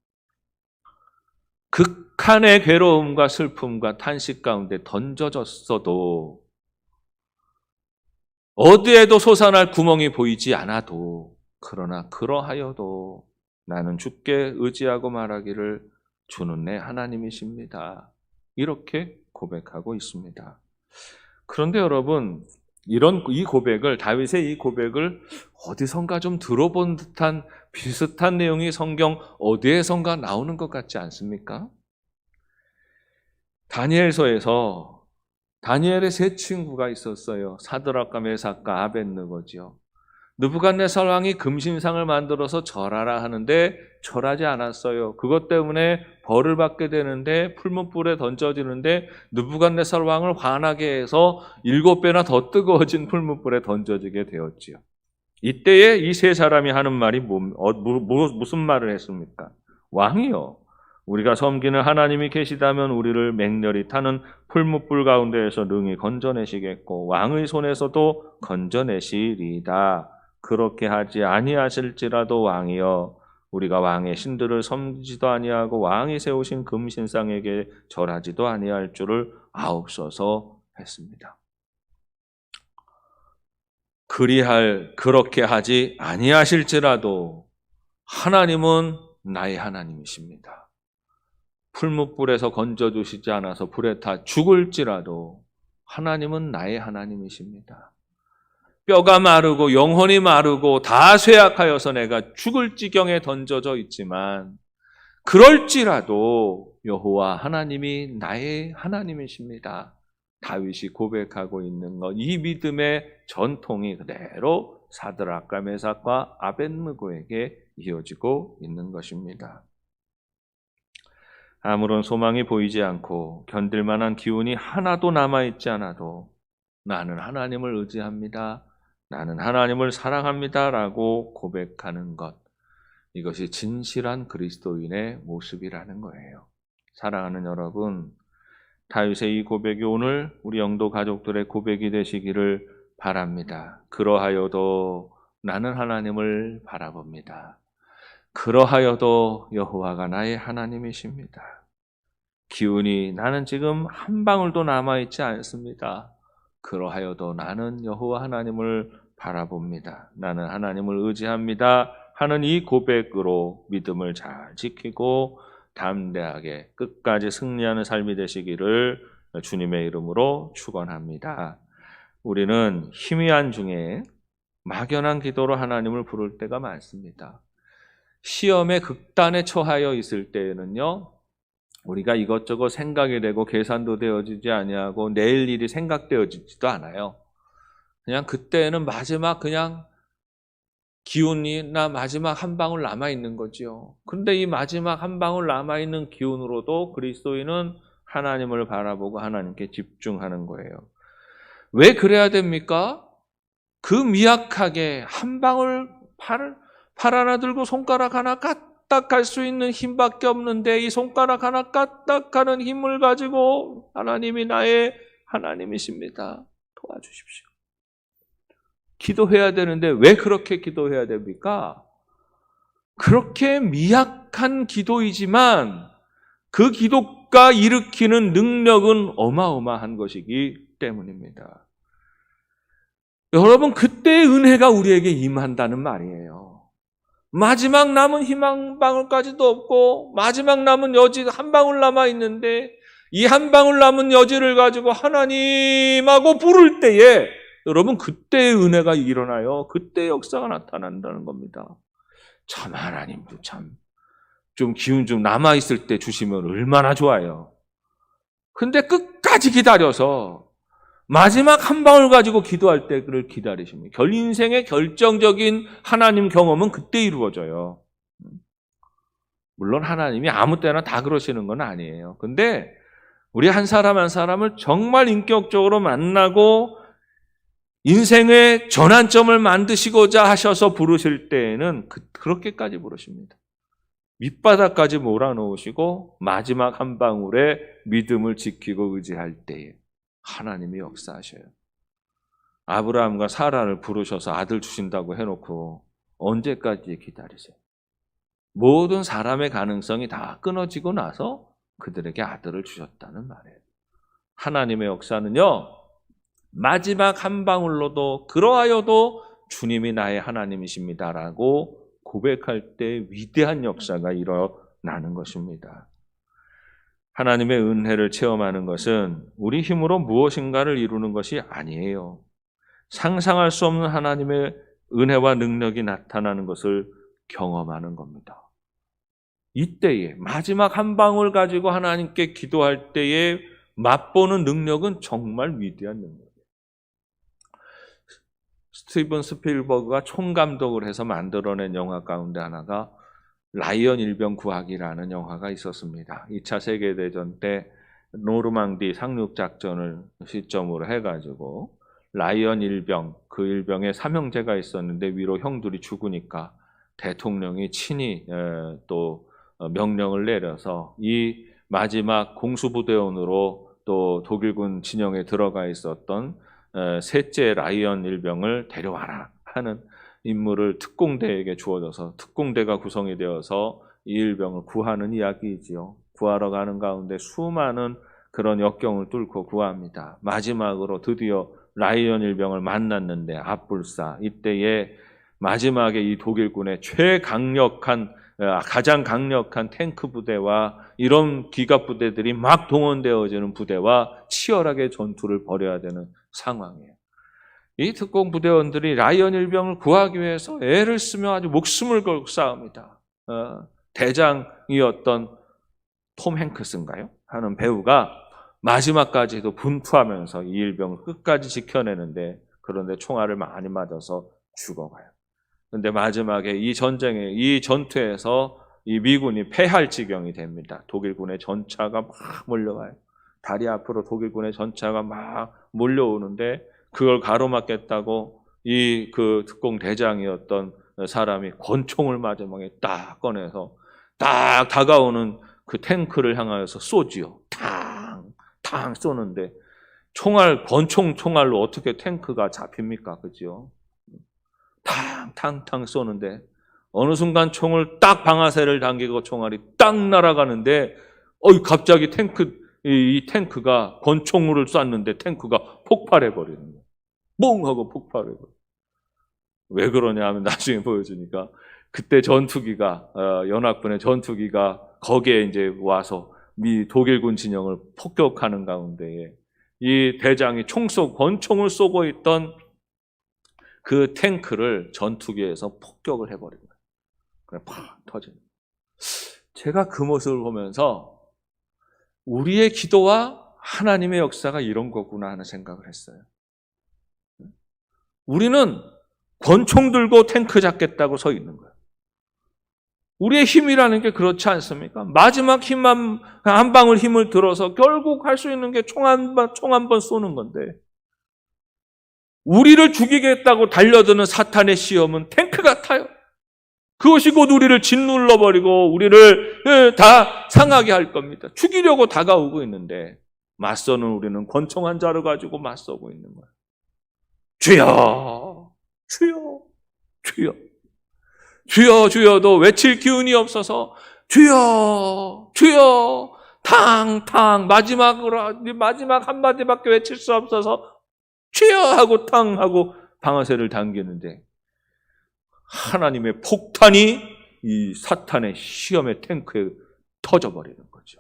극한의 괴로움과 슬픔과 탄식 가운데 던져졌어도, 어디에도 솟아날 구멍이 보이지 않아도, 그러나 그러하여도 나는 주께 의지하고 말하기를 주는 내 하나님이십니다. 이렇게 고백하고 있습니다. 그런데 여러분, 이 고백을, 다윗의 이 고백을 어디선가 좀 들어본 듯한 비슷한 내용이 성경 어디에선가 나오는 것 같지 않습니까? 다니엘서에서 다니엘의 세 친구가 있었어요. 사드락과 메삭과 아벳느고지요. 느부갓네살 왕이 금신상을 만들어서 절하라 하는데 절하지 않았어요. 그것 때문에 벌을 받게 되는데, 풀무불에 던져지는데 느부갓네살 왕을 화나게 해서 7배나 더 뜨거워진 풀무불에 던져지게 되었지요. 이때에 이 세 사람이 하는 말이 무슨 말을 했습니까? 왕이요, 우리가 섬기는 하나님이 계시다면 우리를 맹렬히 타는 풀무불 가운데에서 능히 건져내시겠고 왕의 손에서도 건져내시리이다. 그렇게 하지 아니하실지라도 왕이여, 우리가 왕의 신들을 섬기지도 아니하고 왕이 세우신 금신상에게 절하지도 아니할 줄을 아옵소서 했습니다. 그렇게 하지 아니하실지라도 하나님은 나의 하나님이십니다. 풀무불에서 건져주시지 않아서 불에 타 죽을지라도 하나님은 나의 하나님이십니다. 뼈가 마르고 영혼이 마르고 다 쇠약하여서 내가 죽을 지경에 던져져 있지만 그럴지라도 여호와 하나님이 나의 하나님이십니다. 다윗이 고백하고 있는 것, 이 믿음의 전통이 그대로 사드락과 메삭과 아벳느고에게 이어지고 있는 것입니다. 아무런 소망이 보이지 않고 견딜 만한 기운이 하나도 남아있지 않아도 나는 하나님을 의지합니다. 나는 하나님을 사랑합니다. 라고 고백하는 것. 이것이 진실한 그리스도인의 모습이라는 거예요. 사랑하는 여러분, 다윗의 이 고백이 오늘 우리 영도 가족들의 고백이 되시기를 바랍니다. 그러하여도 나는 하나님을 바라봅니다. 그러하여도 여호와가 나의 하나님이십니다. 기운이 나는 지금 한 방울도 남아있지 않습니다. 그러하여도 나는 여호와 하나님을 바라봅니다. 나는 하나님을 의지합니다. 하는 이 고백으로 믿음을 잘 지키고 담대하게 끝까지 승리하는 삶이 되시기를 주님의 이름으로 축원합니다. 우리는 희미한 중에 막연한 기도로 하나님을 부를 때가 많습니다. 시험의 극단에 처하여 있을 때에는요, 우리가 이것저것 생각이 되고 계산도 되어지지 아니하고 내일 일이 생각되어지지도 않아요. 그냥 그때는 마지막 그냥 기운이나 마지막 한 방울 남아있는 거죠. 그런데 이 마지막 한 방울 남아있는 기운으로도 그리스도인은 하나님을 바라보고 하나님께 집중하는 거예요. 왜 그래야 됩니까? 그 미약하게 한 방울 팔 하나 들고 손가락 하나 까딱할 수 있는 힘밖에 없는데 이 손가락 하나 까딱하는 힘을 가지고 하나님이 나의 하나님이십니다. 도와주십시오. 기도해야 되는데 왜 그렇게 기도해야 됩니까? 그렇게 미약한 기도이지만 그 기도가 일으키는 능력은 어마어마한 것이기 때문입니다. 여러분, 그때의 은혜가 우리에게 임한다는 말이에요. 마지막 남은 희망 방울까지도 없고 마지막 남은 여지 한 방울 남아있는데 이 한 방울 남은 여지를 가지고 하나님하고 부를 때에 여러분, 그때의 은혜가 일어나요. 그때의 역사가 나타난다는 겁니다. 참 하나님도 참 좀 기운 좀 남아있을 때 주시면 얼마나 좋아요. 근데 끝까지 기다려서 마지막 한 방울 가지고 기도할 때를 기다리십니다. 인생의 결정적인 하나님 경험은 그때 이루어져요. 물론 하나님이 아무 때나 다 그러시는 건 아니에요. 근데 우리 한 사람 한 사람을 정말 인격적으로 만나고 인생의 전환점을 만드시고자 하셔서 부르실 때에는 그렇게까지 부르십니다. 밑바닥까지 몰아놓으시고 마지막 한 방울의 믿음을 지키고 의지할 때에 하나님이 역사하셔요. 아브라함과 사라를 부르셔서 아들 주신다고 해놓고 언제까지 기다리세요? 모든 사람의 가능성이 다 끊어지고 나서 그들에게 아들을 주셨다는 말이에요. 하나님의 역사는요, 마지막 한 방울로도 그러하여도 주님이 나의 하나님이십니다라고 고백할 때 위대한 역사가 일어나는 것입니다. 하나님의 은혜를 체험하는 것은 우리 힘으로 무엇인가를 이루는 것이 아니에요. 상상할 수 없는 하나님의 은혜와 능력이 나타나는 것을 경험하는 겁니다. 이때에 마지막 한 방울 가지고 하나님께 기도할 때에 맛보는 능력은 정말 위대한 능력이에요. 스티븐 스필버그가 총감독을 해서 만들어낸 영화 가운데 하나가 라이언 일병 구하기라는 영화가 있었습니다. 2차 세계대전 때 노르망디 상륙작전을 시점으로 해가지고 라이언 일병, 그 일병에 삼형제가 있었는데 위로 형들이 죽으니까 대통령이 친히 또 명령을 내려서 이 마지막 공수부대원으로 또 독일군 진영에 들어가 있었던 셋째 라이언 일병을 데려와라 하는 임무를 특공대에게 주어져서 특공대가 구성이 되어서 이 일병을 구하는 이야기이지요. 구하러 가는 가운데 수많은 그런 역경을 뚫고 구합니다. 마지막으로 드디어 라이언 일병을 만났는데 앞불사 이때에 마지막에 이 독일군의 가장 강력한 탱크 부대와 이런 기갑 부대들이 막 동원되어지는 부대와 치열하게 전투를 벌여야 되는 상황이에요. 이 특공 부대원들이 라이언 일병을 구하기 위해서 애를 쓰며 아주 목숨을 걸고 싸웁니다. 대장이었던 톰 행크스인가요? 하는 배우가 마지막까지도 분투하면서 이 일병을 끝까지 지켜내는데 그런데 총알을 많이 맞아서 죽어가요. 그런데 마지막에 이 전투에서 이 미군이 패할 지경이 됩니다. 독일군의 전차가 막 몰려와요. 다리 앞으로 독일군의 전차가 막 몰려오는데 그걸 가로막겠다고 이 그 특공 대장이었던 사람이 권총을 마지막에 딱 꺼내서 딱 다가오는 그 탱크를 향하여서 쏘지요. 탕 쏘는데 권총 총알로 어떻게 탱크가 잡힙니까? 그죠? 탕 쏘는데 어느 순간 총을 딱 방아쇠를 당기고 총알이 딱 날아가는데 갑자기 이 탱크가 권총을 쐈는데 탱크가 폭발해 버리는 거예요. 뻥 하고 폭발해 버려요. 왜 그러냐 하면 나중에 보여주니까 그때 전투기가 연합군의 전투기가 거기에 이제 와서 미 독일군 진영을 폭격하는 가운데에 이 대장이 권총을 쏘고 있던 그 탱크를 전투기에서 폭격을 해버린 거예요. 그냥 팍 터집니다. 제가 그 모습을 보면서 우리의 기도와 하나님의 역사가 이런 거구나 하는 생각을 했어요. 우리는 권총 들고 탱크 잡겠다고 서 있는 거예요. 우리의 힘이라는 게 그렇지 않습니까? 마지막 힘만 한 방울 힘을 들어서 결국 할 수 있는 게 총 한 번 쏘는 건데 우리를 죽이겠다고 달려드는 사탄의 시험은 탱크 같아요. 그것이 곧 우리를 짓눌러버리고 우리를 다 상하게 할 겁니다. 죽이려고 다가오고 있는데 맞서는 우리는 권총 한 자루 가지고 맞서고 있는 거예요. 주여, 주여, 주여, 주여, 주여도 외칠 기운이 없어서 주여, 주여, 탕 마지막 한마디밖에 외칠 수 없어서 주여 하고 탕 하고 방아쇠를 당기는데 하나님의 폭탄이 이 사탄의 시험의 탱크에 터져버리는 거죠.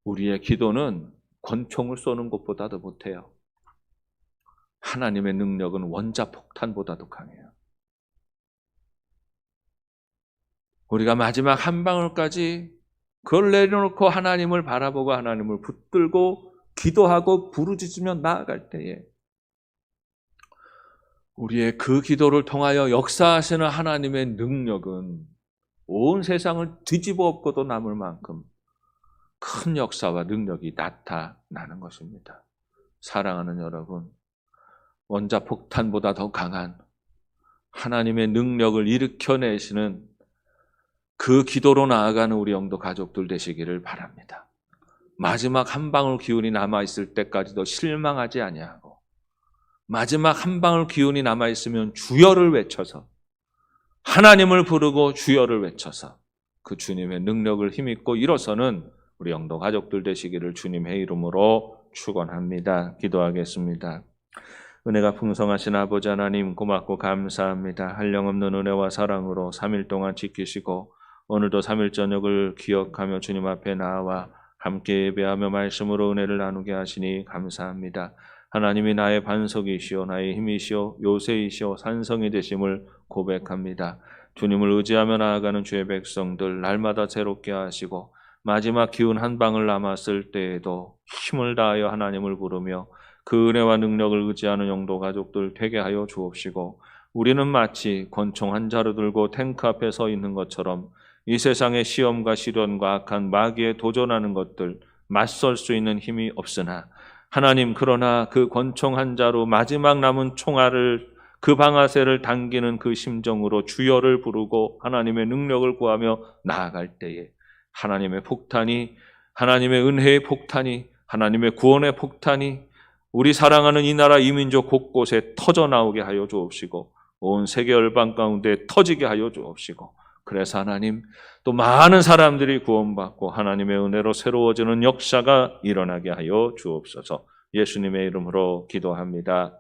우리의 기도는 권총을 쏘는 것보다도 못해요. 하나님의 능력은 원자폭탄보다도 강해요. 우리가 마지막 한 방울까지 그걸 내려놓고 하나님을 바라보고 하나님을 붙들고 기도하고 부르짖으며 나아갈 때에 우리의 그 기도를 통하여 역사하시는 하나님의 능력은 온 세상을 뒤집어 엎고도 남을 만큼 큰 역사와 능력이 나타나는 것입니다. 사랑하는 여러분, 원자폭탄보다 더 강한 하나님의 능력을 일으켜내시는 그 기도로 나아가는 우리 영도 가족들 되시기를 바랍니다. 마지막 한 방울 기운이 남아있을 때까지도 실망하지 아니하고 마지막 한 방울 기운이 남아있으면 주여를 외쳐서 하나님을 부르고 주여를 외쳐서 그 주님의 능력을 힘입고 일어서는 우리 영도 가족들 되시기를 주님의 이름으로 축원합니다. 기도하겠습니다. 은혜가 풍성하신 아버지 하나님 고맙고 감사합니다. 한량없는 은혜와 사랑으로 3일 동안 지키시고 오늘도 3일 저녁을 기억하며 주님 앞에 나와 함께 예배하며 말씀으로 은혜를 나누게 하시니 감사합니다. 하나님이 나의 반석이시오 나의 힘이시오 요새이시오 산성이 되심을 고백합니다. 주님을 의지하며 나아가는 주의 백성들 날마다 새롭게 하시고 마지막 기운 한 방울 남았을 때에도 힘을 다하여 하나님을 부르며 그 은혜와 능력을 의지하는 영도 가족들 되게 하여 주옵시고 우리는 마치 권총 한 자루 들고 탱크 앞에 서 있는 것처럼 이 세상의 시험과 시련과 악한 마귀에 도전하는 것들 맞설 수 있는 힘이 없으나 하나님 그러나 그 권총 한 자루 마지막 남은 총알을 그 방아쇠를 당기는 그 심정으로 주여를 부르고 하나님의 능력을 구하며 나아갈 때에 하나님의 폭탄이 하나님의 은혜의 폭탄이 하나님의 구원의 폭탄이 우리 사랑하는 이 나라 이민족 곳곳에 터져나오게 하여 주옵시고 온 세계 열방 가운데 터지게 하여 주옵시고 그래서 하나님 또 많은 사람들이 구원받고 하나님의 은혜로 새로워지는 역사가 일어나게 하여 주옵소서. 예수님의 이름으로 기도합니다.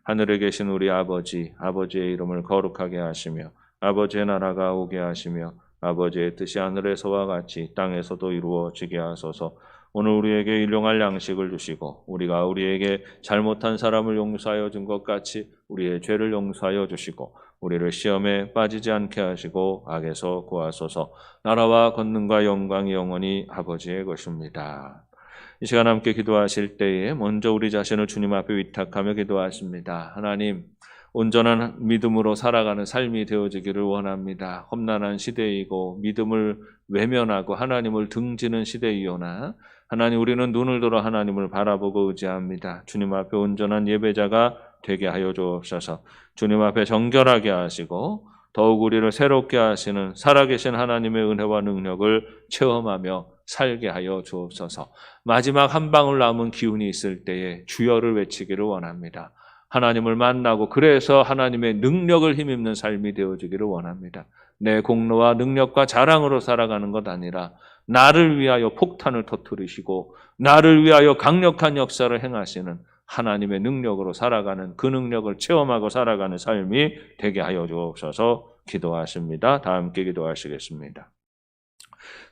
하늘에 계신 우리 아버지, 아버지의 이름을 거룩하게 하시며 아버지의 나라가 오게 하시며 아버지의 뜻이 하늘에서와 같이 땅에서도 이루어지게 하소서. 오늘 우리에게 일용할 양식을 주시고 우리가 우리에게 잘못한 사람을 용서하여 준 것 같이 우리의 죄를 용서하여 주시고 우리를 시험에 빠지지 않게 하시고 악에서 구하소서. 나라와 권능과 영광이 영원히 아버지의 것입니다. 이 시간 함께 기도하실 때에 먼저 우리 자신을 주님 앞에 위탁하며 기도하십니다. 하나님 온전한 믿음으로 살아가는 삶이 되어지기를 원합니다. 험난한 시대이고 믿음을 외면하고 하나님을 등지는 시대이오나 하나님, 우리는 눈을 들어 하나님을 바라보고 의지합니다. 주님 앞에 온전한 예배자가 되게 하여 주옵소서. 주님 앞에 정결하게 하시고 더욱 우리를 새롭게 하시는 살아계신 하나님의 은혜와 능력을 체험하며 살게 하여 주옵소서. 마지막 한 방울 남은 기운이 있을 때에 주여를 외치기를 원합니다. 하나님을 만나고 그래서 하나님의 능력을 힘입는 삶이 되어지기를 원합니다. 내 공로와 능력과 자랑으로 살아가는 것 아니라 나를 위하여 폭탄을 터뜨리시고 나를 위하여 강력한 역사를 행하시는 하나님의 능력으로 살아가는, 그 능력을 체험하고 살아가는 삶이 되게 하여 주옵소서 기도하십니다. 다 함께 기도하시겠습니다.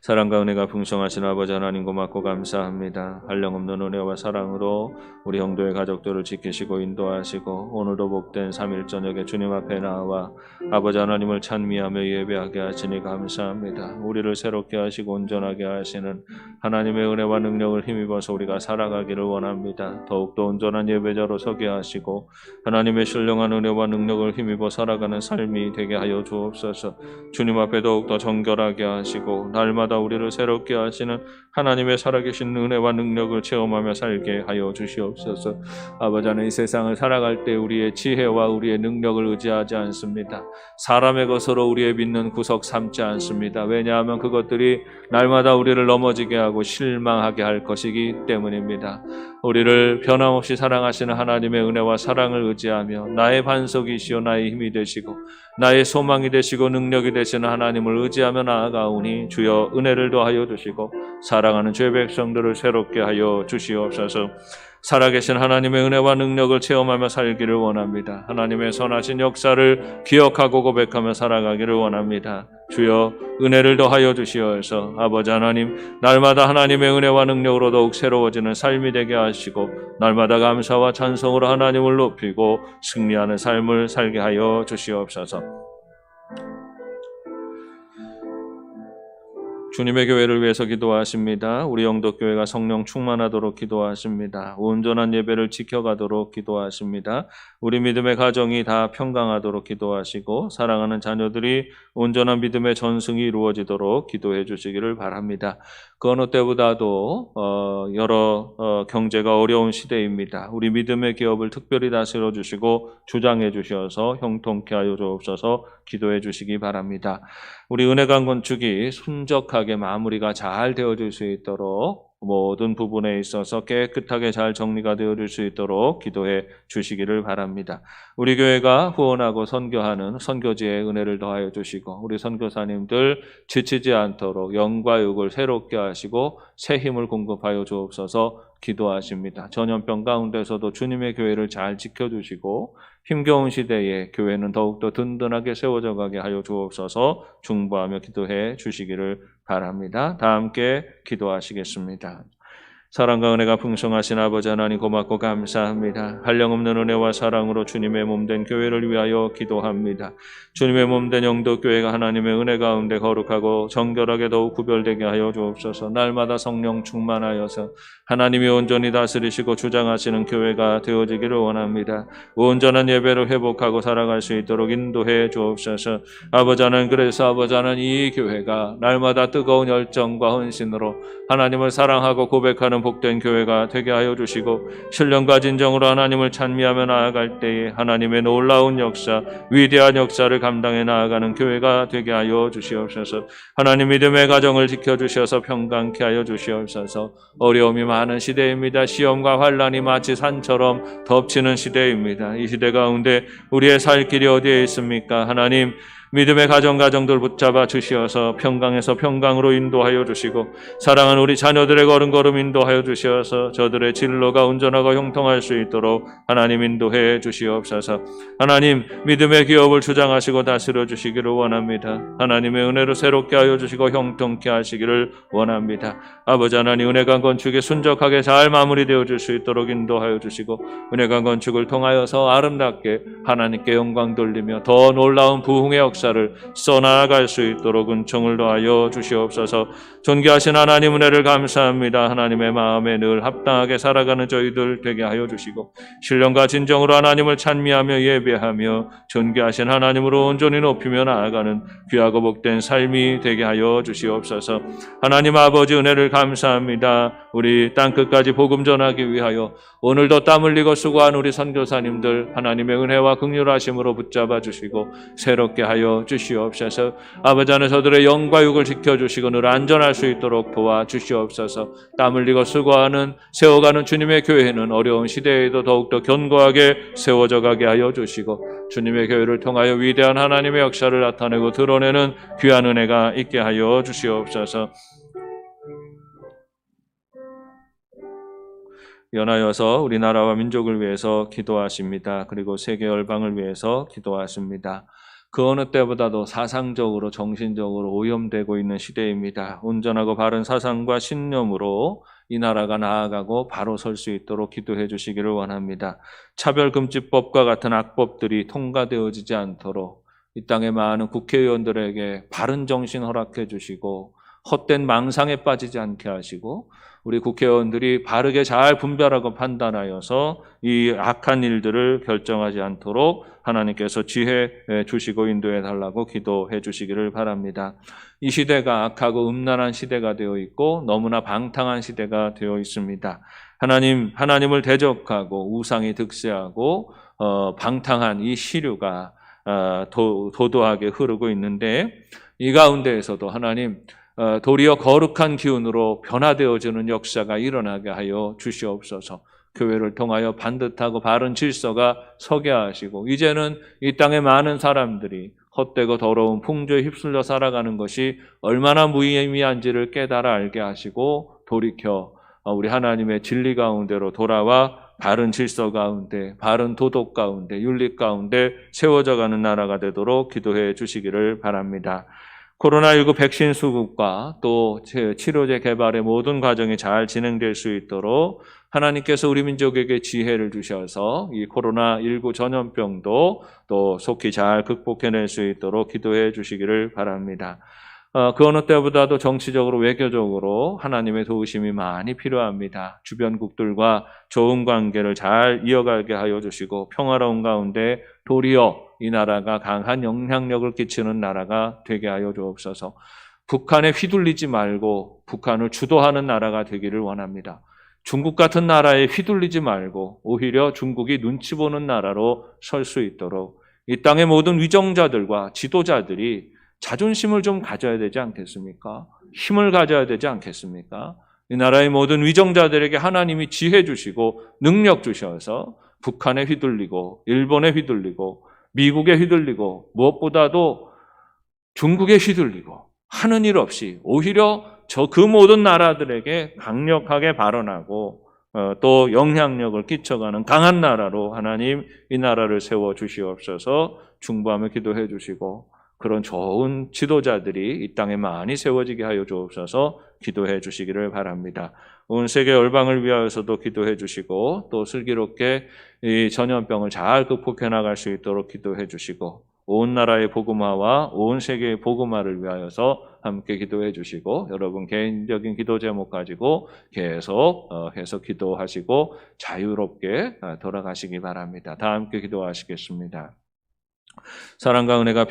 사랑과 은혜가 풍성하신 아버지 하나님, 고맙고 감사합니다. 한량없는 은혜와 사랑으로 우리 형도의 가족들을 지키시고 인도하시고 오늘도 복된 3일 저녁에 주님 앞에 나와 아버지 하나님을 찬미하며 예배하게 하시니 감사합니다. 우리를 새롭게 하시고 온전하게 하시는 하나님의 은혜와 능력을 힘입어서 우리가 살아가기를 원합니다. 더욱더 온전한 예배자로 서게 하시고 하나님의 신령한 은혜와 능력을 힘입어 살아가는 삶이 되게 하여 주옵소서. 주님 앞에 더욱더 정결하게 하시고 날마다 우리를 새롭게 하시는 하나님의 살아계신 은혜와 능력을 체험하며 살게 하여 주시옵소서. 아버지 하나님, 이 세상을 살아갈 때 우리의 지혜와 우리의 능력을 의지하지 않습니다. 사람의 것으로 우리의 믿는 구석 삼지 않습니다. 왜냐하면 그것들이 날마다 우리를 넘어지게 하고 실망하게 할 것이기 때문입니다. 우리를 변함없이 사랑하시는 하나님의 은혜와 사랑을 의지하며 나의 반석이시요 나의 힘이 되시고 나의 소망이 되시고 능력이 되시는 하나님을 의지하며 나아가오니 주여 은혜를 더하여 주시고 사랑하는 죄 백성들을 새롭게 하여 주시옵소서. 살아계신 하나님의 은혜와 능력을 체험하며 살기를 원합니다. 하나님의 선하신 역사를 기억하고 고백하며 살아가기를 원합니다. 주여 은혜를 더하여 주시어서 아버지 하나님, 날마다 하나님의 은혜와 능력으로 더욱 새로워지는 삶이 되게 하시고 날마다 감사와 찬송으로 하나님을 높이고 승리하는 삶을 살게 하여 주시옵소서. 주님의 교회를 위해서 기도하십니다. 우리 영도교회가 성령 충만하도록 기도하십니다. 온전한 예배를 지켜가도록 기도하십니다. 우리 믿음의 가정이 다 평강하도록 기도하시고 사랑하는 자녀들이 온전한 믿음의 전승이 이루어지도록 기도해 주시기를 바랍니다. 그 어느 때보다도 여러 경제가 어려운 시대입니다. 우리 믿음의 기업을 특별히 다스려 주시고 주장해 주셔서 형통케 하여 주옵소서 기도해 주시기 바랍니다. 우리 은혜관 건축이 순적하게 마무리가 잘 되어질 수 있도록 모든 부분에 있어서 깨끗하게 잘 정리가 되어질 수 있도록 기도해 주시기를 바랍니다. 우리 교회가 후원하고 선교하는 선교지의 은혜를 더하여 주시고 우리 선교사님들 지치지 않도록 영과 육을 새롭게 하시고 새 힘을 공급하여 주옵소서 기도하십니다. 전염병 가운데서도 주님의 교회를 잘 지켜주시고 힘겨운 시대에 교회는 더욱더 든든하게 세워져 가게 하여 주옵소서 중보하며 기도해 주시기를 바랍니다. 다 함께 기도하시겠습니다. 사랑과 은혜가 풍성하신 아버지 하나님, 고맙고 감사합니다. 한량없는 은혜와 사랑으로 주님의 몸된 교회를 위하여 기도합니다. 주님의 몸된 영도교회가 하나님의 은혜 가운데 거룩하고 정결하게 더욱 구별되게 하여 주옵소서. 날마다 성령 충만하여서 하나님이 온전히 다스리시고 주장하시는 교회가 되어지기를 원합니다. 온전한 예배를 회복하고 살아갈 수 있도록 인도해 주옵소서. 아버지 하나님, 그래서 아버지 하나님, 이 교회가 날마다 뜨거운 열정과 헌신으로 하나님을 사랑하고 고백하는 복된 교회가 되게 하여 주시고 신령과 진정으로 하나님을 찬미하며 나아갈 때에 하나님의 놀라운 역사, 위대한 역사를 감당해 나아가는 교회가 되게 하여 주시옵소서. 하나님 믿음의 가정을 지켜주셔서 평강케 하여 주시옵소서. 어려움이 많은 시대입니다. 시험과 환난이 마치 산처럼 덮치는 시대입니다. 이 시대 가운데 우리의 살 길이 어디에 있습니까? 하나님, 믿음의 가정들 붙잡아 주시어서 평강에서 평강으로 인도하여 주시고 사랑하는 우리 자녀들의 걸음걸음 인도하여 주시어서 저들의 진로가 온전하고 형통할 수 있도록 하나님 인도해 주시옵소서. 하나님, 믿음의 기업을 주장하시고 다스려 주시기를 원합니다. 하나님의 은혜로 새롭게 하여 주시고 형통케 하시기를 원합니다. 아버지 하나님, 은혜관 건축이 순적하게 잘 마무리되어 줄 수 있도록 인도하여 주시고 은혜관 건축을 통하여서 아름답게 하나님께 영광 돌리며 더 놀라운 부흥의 역사를 써나갈 수 있도록 은총을 더하여 주시옵소서. 존귀하신 하나님 은혜를 감사합니다. 하나님의 마음에 늘 합당하게 살아가는 저희들 되게 하여 주시고 신령과 진정으로 하나님을 찬미하며 예배하며 존귀하신 하나님으로 온전히 높이며 나아가는 귀하고 복된 삶이 되게 하여 주시옵소서. 하나님 아버지 은혜를 감사합니다. 우리 땅끝까지 복음 전하기 위하여 오늘도 땀 흘리고 수고한 우리 선교사님들 하나님의 은혜와 긍휼하심으로 붙잡아 주시고 새롭게 하여 주시옵소서. 아버지 안에 저들의 영과 육을 지켜주시고 늘 안전할 수 있도록 도와주시옵소서. 땀 흘리고 수고하는 세워가는 주님의 교회는 어려운 시대에도 더욱더 견고하게 세워져 가게 하여 주시고 주님의 교회를 통하여 위대한 하나님의 역사를 나타내고 드러내는 귀한 은혜가 있게 하여 주시옵소서. 연하여서 우리나라와 민족을 위해서 기도하십니다. 그리고 세계 열방을 위해서 기도하십니다. 그 어느 때보다도 사상적으로 정신적으로 오염되고 있는 시대입니다. 온전하고 바른 사상과 신념으로 이 나라가 나아가고 바로 설 수 있도록 기도해 주시기를 원합니다. 차별금지법과 같은 악법들이 통과되어지지 않도록 이 땅의 많은 국회의원들에게 바른 정신 허락해 주시고 헛된 망상에 빠지지 않게 하시고 우리 국회의원들이 바르게 잘 분별하고 판단하여서 이 악한 일들을 결정하지 않도록 하나님께서 지혜 주시고 인도해 달라고 기도해 주시기를 바랍니다. 이 시대가 악하고 음란한 시대가 되어 있고 너무나 방탕한 시대가 되어 있습니다. 하나님을 대적하고 우상이 득세하고 방탕한 이 시류가 도도하게 흐르고 있는데 이 가운데에서도 하나님 도리어 거룩한 기운으로 변화되어지는 역사가 일어나게 하여 주시옵소서. 교회를 통하여 반듯하고 바른 질서가 서게 하시고 이제는 이 땅의 많은 사람들이 헛되고 더러운 풍조에 휩쓸려 살아가는 것이 얼마나 무의미한지를 깨달아 알게 하시고 돌이켜 우리 하나님의 진리 가운데로 돌아와 바른 질서 가운데, 바른 도덕 가운데, 윤리 가운데 세워져가는 나라가 되도록 기도해 주시기를 바랍니다. 코로나19 백신 수급과 또 치료제 개발의 모든 과정이 잘 진행될 수 있도록 하나님께서 우리 민족에게 지혜를 주셔서 이 코로나19 전염병도 또 속히 잘 극복해낼 수 있도록 기도해 주시기를 바랍니다. 그 어느 때보다도 정치적으로 외교적으로 하나님의 도우심이 많이 필요합니다. 주변국들과 좋은 관계를 잘 이어가게 하여 주시고 평화로운 가운데 도리어 이 나라가 강한 영향력을 끼치는 나라가 되게 하여 주옵소서. 북한에 휘둘리지 말고 북한을 주도하는 나라가 되기를 원합니다. 중국 같은 나라에 휘둘리지 말고 오히려 중국이 눈치 보는 나라로 설 수 있도록 이 땅의 모든 위정자들과 지도자들이 자존심을 좀 가져야 되지 않겠습니까? 힘을 가져야 되지 않겠습니까? 이 나라의 모든 위정자들에게 하나님이 지혜 주시고 능력 주셔서 북한에 휘둘리고 일본에 휘둘리고 미국에 휘둘리고 무엇보다도 중국에 휘둘리고 하는 일 없이 오히려 그 모든 나라들에게 강력하게 발언하고 또 영향력을 끼쳐가는 강한 나라로 하나님 이 나라를 세워 주시옵소서. 중보하며 기도해 주시고 그런 좋은 지도자들이 이 땅에 많이 세워지게 하여 주옵소서. 기도해 주시기를 바랍니다. 온 세계 열방을 위하여서도 기도해 주시고 또 슬기롭게 이 전염병을 잘 극복해 나갈 수 있도록 기도해 주시고 온 나라의 복음화와 온 세계의 복음화를 위하여서 함께 기도해 주시고 여러분 개인적인 기도 제목 가지고 계속 해서 기도하시고 자유롭게 돌아가시기 바랍니다. 다 함께 기도하시겠습니다. 사랑과 은혜가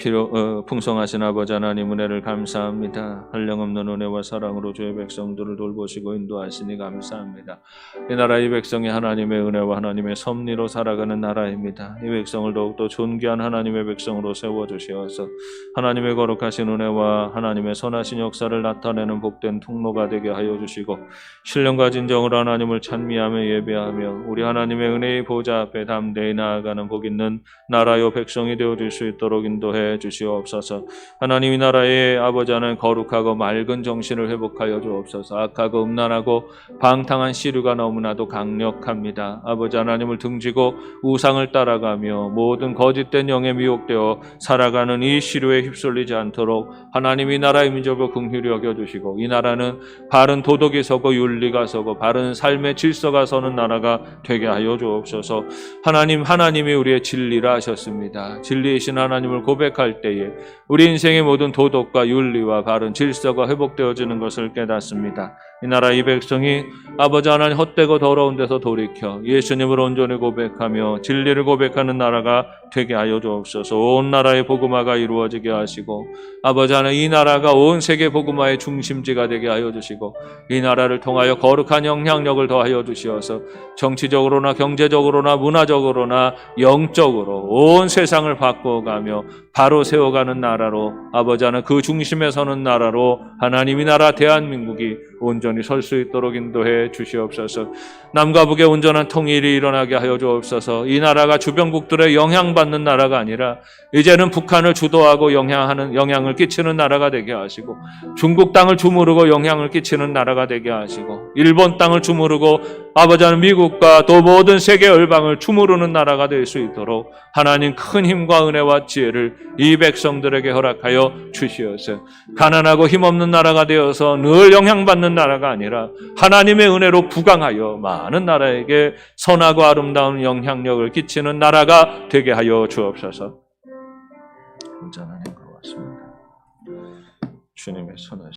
풍성하신 아버지 하나님 은혜를 감사합니다. 한량없는 은혜와 사랑으로 주의 백성들을 돌보시고 인도하시니 감사합니다. 이 나라 이 백성이 하나님의 은혜와 하나님의 섭리로 살아가는 나라입니다. 이 백성을 더욱더 존귀한 하나님의 백성으로 세워주시어서 하나님의 거룩하신 은혜와 하나님의 선하신 역사를 나타내는 복된 통로가 되게 하여 주시고 신령과 진정으로 하나님을 찬미하며 예배하며 우리 하나님의 은혜의 보좌 앞에 담대히 나아가는 복 있는 나라요 백성이 되어 줄 수 있도록 인도해 주시옵소서. 하나님 이 나라의 아버지 하나님 거룩하고 맑은 정신을 회복하여 주옵소서. 악하고 음란하고 방탕한 시류가 너무나도 강력합니다. 아버지 하나님을 등지고 우상을 따라가며 모든 거짓된 영에 미혹되어 살아가는 이 시류에 휩쓸리지 않도록 하나님 이 나라의 민족을 긍휼히 여겨주시고 이 나라는 바른 도덕이 서고 윤리가 서고 바른 삶의 질서가 서는 나라가 되게 하여 주옵소서. 하나님이 우리의 진리라 하셨습니다. 진리 진리이신 하나님을 고백할 때에 우리 인생의 모든 도덕과 윤리와 바른 질서가 회복되어지는 것을 깨닫습니다. 이 나라 이 백성이 아버지 하나님 헛되고 더러운 데서 돌이켜 예수님을 온전히 고백하며 진리를 고백하는 나라가 되게 하여 주옵소서. 온 나라의 복음화가 이루어지게 하시고 아버지 하나님 이 나라가 온 세계 복음화의 중심지가 되게 하여 주시고 이 나라를 통하여 거룩한 영향력을 더하여 주시어서 정치적으로나 경제적으로나 문화적으로나 영적으로 온 세상을 바꿔가며 바로 세워가는 나라로 아버지 하나님 그 중심에 서는 나라로 하나님이 나라 대한민국이 온전히 설 수 있도록 인도해 주시옵소서. 남과 북의 온전한 통일이 일어나게 하여 주옵소서. 이 나라가 주변국들의 영향받는 나라가 아니라 이제는 북한을 주도하고 영향을 끼치는 나라가 되게 하시고 중국 땅을 주무르고 영향을 끼치는 나라가 되게 하시고 일본 땅을 주무르고 아버지 하나님 미국과 또 모든 세계 열방을 주무르는 나라가 될 수 있도록 하나님 큰 힘과 은혜와 지혜를 이 백성들에게 허락하여 주시어서 가난하고 힘없는 나라가 되어서 늘 영향받는 나라가 아니라 하나님의 은혜로 부강하여 많은 나라에게 선하고 아름다운 영향력을 끼치는 나라가 되게 하여 주옵소서. 온전한 행것 같습니다. 주님의 선하신